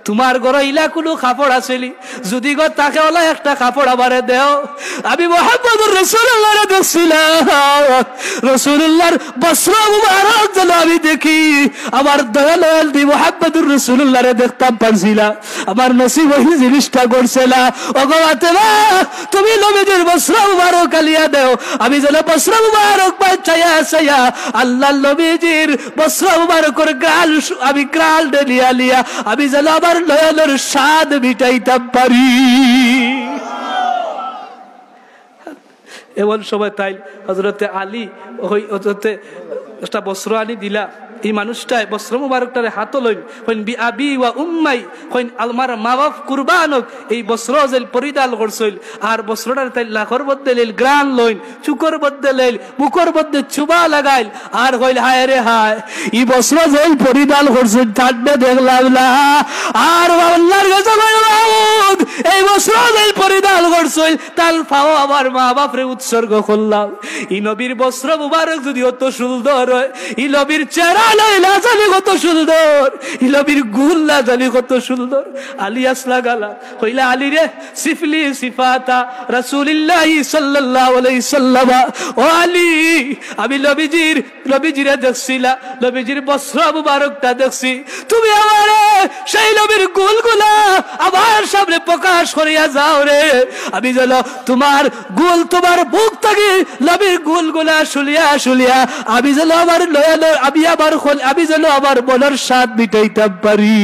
তোমার ঘরে ইলা কোনো কাপড় আসেলি যদি গো তাকে ওলা একটা কাপড় আমারে দেও আমি মুহাম্মদুর রাসূলুল্লাহর দেখছিলাম রাসূলুল্লাহর বস্ত্র মুবারক যেন আমি দেখি আমার দয়াল দি মুহাম্মদুর রাসূলুল্লাহরে দেখতাম পারছিলাম আমার নসিব ওই জিনিসটা করছিল ওগো আতেমা তুমি নবীজির বস্ত্র মুবারক আলিয়া দেও আমি যেন বস্ত্র মুবারক পাইয়া চাইয়া আল্লাহর নবীজির বস্ত্র মুবারকের গাল আমি গাল ডেলিয়া লিয়া আমি যেন আমার নয়নের স্বাদ মিটাইতে পারি এমন সময় তাই হযরতে আলী ওই হযরতে একটা বস্ত্র আনি দিলা এই মানুষটাই বস্ত্র মুবারকটারে হাত লইন কইন বি আবি ওয়া উম্মাই কইন আমার মা বাপ কুরবানক এই বস্ত্র জেল পরিধান করছিল আর বস্ত্রটার তাই লাখর বদলে লইল গ্রান লইন চুকর বদলে লইল মুখর বদলে চুবা লাগাইল আর কইল হায় রে হায় এই বস্ত্র জেল পরিধান করছিল থাকবে দেখলাম না আর আল্লাহর কাছে মাহমুদ এই বস্ত্র জেল পরিধান করছিল তাল পাও আমার মা বাপরে উৎসর্গ করলাম এই নবীর বস্ত্র মুবারক যদি অত সুন্দর হয় এই নবীর চেহারা জানি কত সুন্দর ইলবির গুল্লা জানি কত সুন্দর আলী আসলা গালা কইলা আলী রে সিফলি সিফাতা রাসূলুল্লাহ সাল্লাল্লাহু আলাইহি সাল্লাম ও আলী আমি নবীজিরে দেখছিলা নবীজির বস্ত্র মুবারকটা দেখছি তুমি আমারে সেই নবীর গুলগুলা আমার সামনে প্রকাশ করিয়া যাও রে আমি যেন তোমার গুল তোমার বুক থেকে নবীর গুলগুলা শুলিয়া আমি যেন আমার আমি যেন আমার মনের স্বাদ মিটাইতে পারি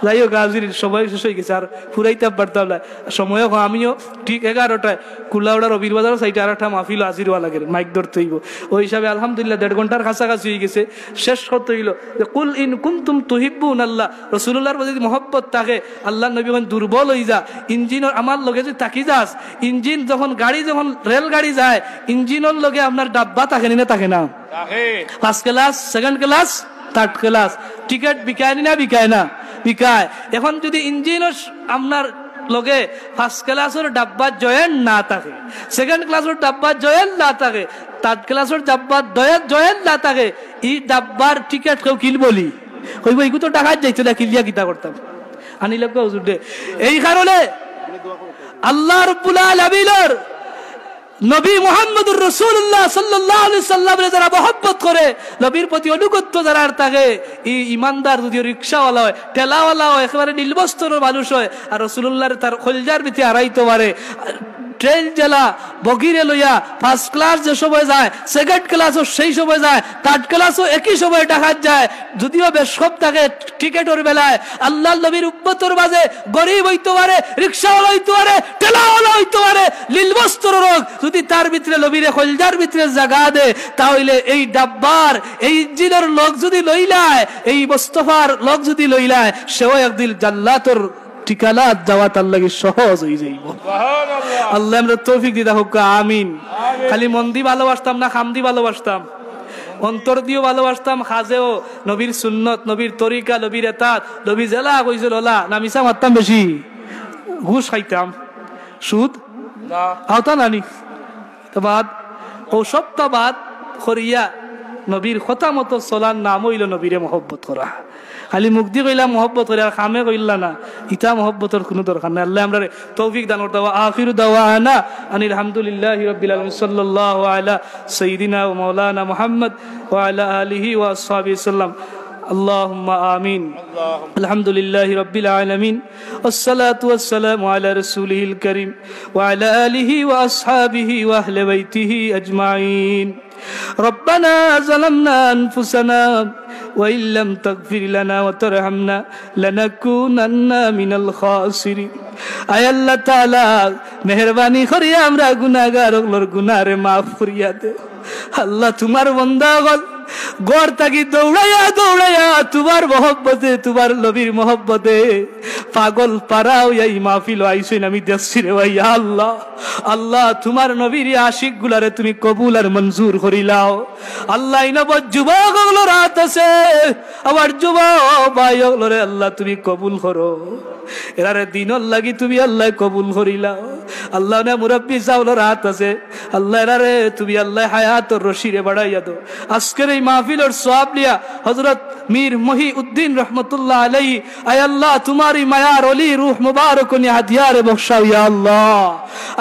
যাই হোক হাজির সময় শেষ হয়ে গেছে আর ফুরাইতে পারতাম না সময় আমিও ঠিক 11টায় কুলাউড়া রবির বাজার সাইডে আর একটা মাহফিল হাজির হওয়া লাগে মাইক ধরতে হইব ওই হিসাবে আলহামদুলিল্লাহ 1.5 ঘন্টার কাছাকাছি হয়ে গেছে শেষ করতে হইল কুল ইন কুনতুম তুহিব্বুন আল্লাহ রাসূলুল্লাহর যদি মহব্বত থাকে আল্লাহ নবী যখন দুর্বল হয়ে যা ইঞ্জিনের আমার লগে যদি তাকি যাস ইঞ্জিন যখন রেলগাড়ি যায় ইঞ্জিনের লগে আপনার ডাব্বা থাকে না থাকে না first class second class third class ticket বিকায় না বিকায় না বিকায় এখন যদি ইঞ্জিনের আপনার লগে ফার্স্ট ক্লাসের ডাব্বা জয়েন্ট না থাকে সেকেন্ড ক্লাসের ডাব্বা জয়েন্ট না থাকে থার্ড ক্লাসের ডাব্বা জয়েন্ট না থাকে এই ডাব্বার টিকিট কেউ কিল বলি কইব এইগু তো টাকা যাইতো না কিলিয়া কিতা করতাম আনিলে হুজুর দে এই কারণে আল্লাহ রাব্বুল আলামিনের নবী মুহাম্মদুর রাসূলুল্লাহ সাল্লাল্লাহু আলাইহি সাল্লামের যারা মহব্বত করে নবীর প্রতি অনুগত্য যারা থাকে এই ইমানদার যদি রিকশাওয়ালা হয় ঠেলাওয়ালা হয় একেবারে নির্বস্ত্র মানুষ হয় আর রাসূলুল্লাহর তার কলজার ভিতরে হারাইতে পারে ট্রেন জেলা বগিরে লইয়া ফার্স্ট ক্লাস যে সময় যায় সেকেন্ড ক্লাসও সেই সময় যায় থার্ড ক্লাসও একই সময় ডাকাত যায় যদিও বেশ সব থাকে টিকেটের বেলায় আল্লাহর নবীর উম্মতের মাঝে গরিব হইতে পারে রিকশাওয়ালা হইতে পারে ঠেলাওয়ালা হইতে পারে নীলবস্ত্র রোগ যদি তার ভিতরে নবীরে কলজার ভিতরে জায়গা দে তাহলে এই ডাব্বার এই ইঞ্জিনের লোক যদি লইলায় এই মুস্তাফার লোক যদি লইলায় সেও একদিন জান্নাতের ঠিকানা যাওয়াত আল্লাহকে সহজ হয়ে যাইব সুবহানাল্লাহ আল্লাহ আমাদের তৌফিক দিতে হোক আমিন খালি মন দি ভালোবাসতাম না খাম দি ভালোবাসতাম অন্তর দিও ভালোবাসতাম খাজেও নবীর সুন্নত নবীর তরিকা নবীর এতাত নবী জেলা কইছিল ওলা না মিছা মারতাম বেশি ঘুষ খাইতাম সুদ না আওতা নানি তো বাদ ও সবটা বাদ করিয়া নবীর কথা মতো চলার নাম হইল নবীরে মহব্বত করা খালি মুক্তি কইলা মহব্বত করে আর খামে কইলা না ইটা মহব্বতের কোনো দরকার নাই আল্লাহ আমরা তৌফিক দান করতে ওয়া আখিরু দাওয়ানা আনিল হামদুলিল্লাহি রাব্বিল আলামিন সাল্লাল্লাহু আলা সাইয়্যিদিনা ওয়া মাওলানা মুহাম্মদ ওয়া আলা আলিহি ওয়া আসহাবিহি সাল্লাম اللهم آمين الحمد لله رب العالمين والصلاة والسلام على رسوله الكريم وعلى آله وأصحابه وأهل بيته أجمعين ربنا ظلمنا أنفسنا وإن لم تغفر لنا وترحمنا لنكونن من الخاسرين আয় আল্লাহ তাআলা মেহেরবানি করিয়া আমরা গুনাহগার ওগুলোর গুনাহরে মাফ করিয়া দে আল্লাহ তোমার বান্দাগণ ঘর থাকি দৌড়াইয়া দৌড়াইয়া তোমার মহব্বতে তোমার নবীর মহব্বতে পাগল পারাও এই মাহফিল আইছেন আমি দেখছি রে ভাই আল্লাহ আল্লাহ তোমার নবীর আশিক গুলারে তুমি কবুল আর মঞ্জুর করিলাও আল্লাহ ইনবত যুবক গুলো রাত আছে আবার যুবক ভাই গুলোরে আল্লাহ তুমি কবুল করো এরারে দিনর লাগি তুমি আল্লাহ কবুল করিলাও আল্লাহ না মুরব্বি চাউল রাত আছে আল্লাহ এরারে তুমি আল্লাহ হায়াতর রশিরে বাড়াইয়া দাও আজকের এই মাহফিলের সওয়াব লিয়া হযরত মীর মহিউদ্দিন রহমাতুল্লাহ আলাইহি আয় আল্লাহ তোমারি মায়ার ওলি রূহ মুবারক নি হাদিয়ারে বখশাও ইয়া আল্লাহ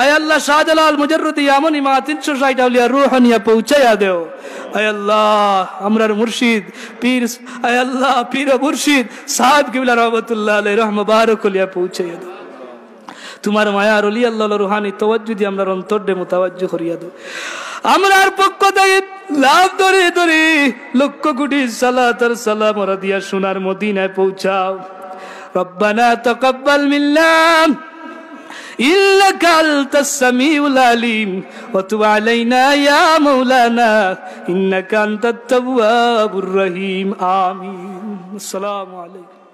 আয় আল্লাহ শাহজালাল মুজাররদি ইয়ামনি মা 360 আউলিয়া রূহ নিয়া পৌঁছায়া দেও আয় আল্লাহ আমরার মুর্শিদ পীর আয় আল্লাহ পীর মুর্শিদ সাহেব কিবলা রহমাতুল্লাহ আলাইহি রহ মুবারক লিয়া পৌঁছায়া দেও তোমার মায়ার ওলি আল্লাহর রুহানি তাওয়াজ্জুহ দি আমরার অন্তরে মুতাওয়াজ্জিহ করিয়া দাও আমরার পক্ষ থেকে লাভ ধরে ধরে লক্ষ কোটি সালাত আর সালাম ওরা দিয়া সোনার মদিনায় পৌঁছাও রব্বানা তাকাব্বাল মিন্না ইন্নাকা আনতাস সামিউল আলিম ওয়া তুব আলাইনা ইয়া মাওলানা ইন্নাকা আনতাত তাওয়াবুর রহিম আমিন আসসালামু আলাইকুম